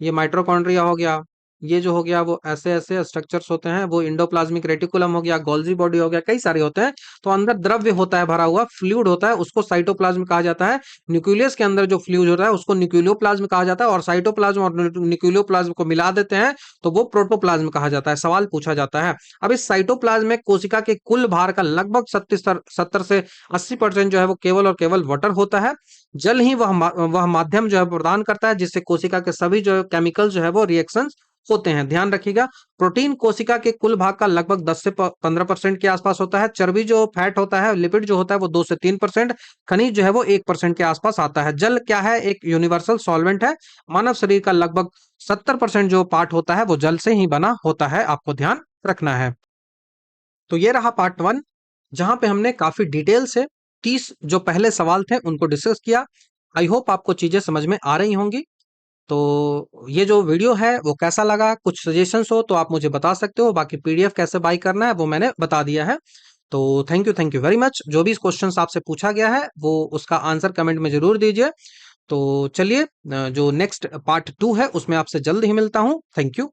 ये माइटोकॉन्ड्रिया हो गया, ये जो हो गया वो ऐसे ऐसे स्ट्रक्चर्स होते हैं, वो इंडोप्लाज्मिक रेटिकुलम हो गया, गोल्जी बॉडी हो गया, कई सारे होते हैं। तो अंदर द्रव्य होता है, भरा हुआ फ्लूइड होता है, उसको साइटोप्लाज्म कहा जाता है। न्यूक्लियस के अंदर जो फ्लूइड होता है उसको न्यूक्लियोप्लाज्म कहा जाता है, और साइटोप्लाज्म और न्यूक्लियोप्लाज्म को मिला देते हैं तो वो प्रोटोप्लाज्म कहा जाता है। सवाल पूछा जाता है। अब इस साइटोप्लाज्म में कोशिका के कुल भार का लगभग 70 से 80% जो है वो केवल और केवल वाटर होता है। जल ही वह माध्यम जो है प्रदान करता है जिससे कोशिका के सभी जो केमिकल जो है वो रिएक्शंस होते हैं। ध्यान रखिएगा, प्रोटीन कोशिका के कुल भाग का लगभग 10 से 15% के आसपास होता है। चर्बी जो फैट होता है, लिपिड जो होता है वो 2 से 3%, खनिज जो है वो 1% के आसपास आता है। जल क्या है? एक यूनिवर्सल सॉल्वेंट है। मानव शरीर का लगभग 70% जो पार्ट होता है वो जल से ही बना होता है, आपको ध्यान रखना है। तो ये रहा पार्ट 1, जहां पे हमने काफी डिटेल से 30 जो पहले सवाल थे उनको डिस्कस किया। आई होप आपको चीजें समझ में आ रही होंगी। तो ये जो वीडियो है वो कैसा लगा, कुछ सजेशंस हो तो आप मुझे बता सकते हो। बाकी पीडीएफ कैसे बाई करना है वो मैंने बता दिया है। तो थैंक यू वेरी मच। जो भी क्वेश्चंस आपसे पूछा गया है वो उसका आंसर कमेंट में जरूर दीजिए। तो चलिए, जो नेक्स्ट पार्ट 2 है उसमें आपसे जल्द ही मिलता हूँ। Thank you.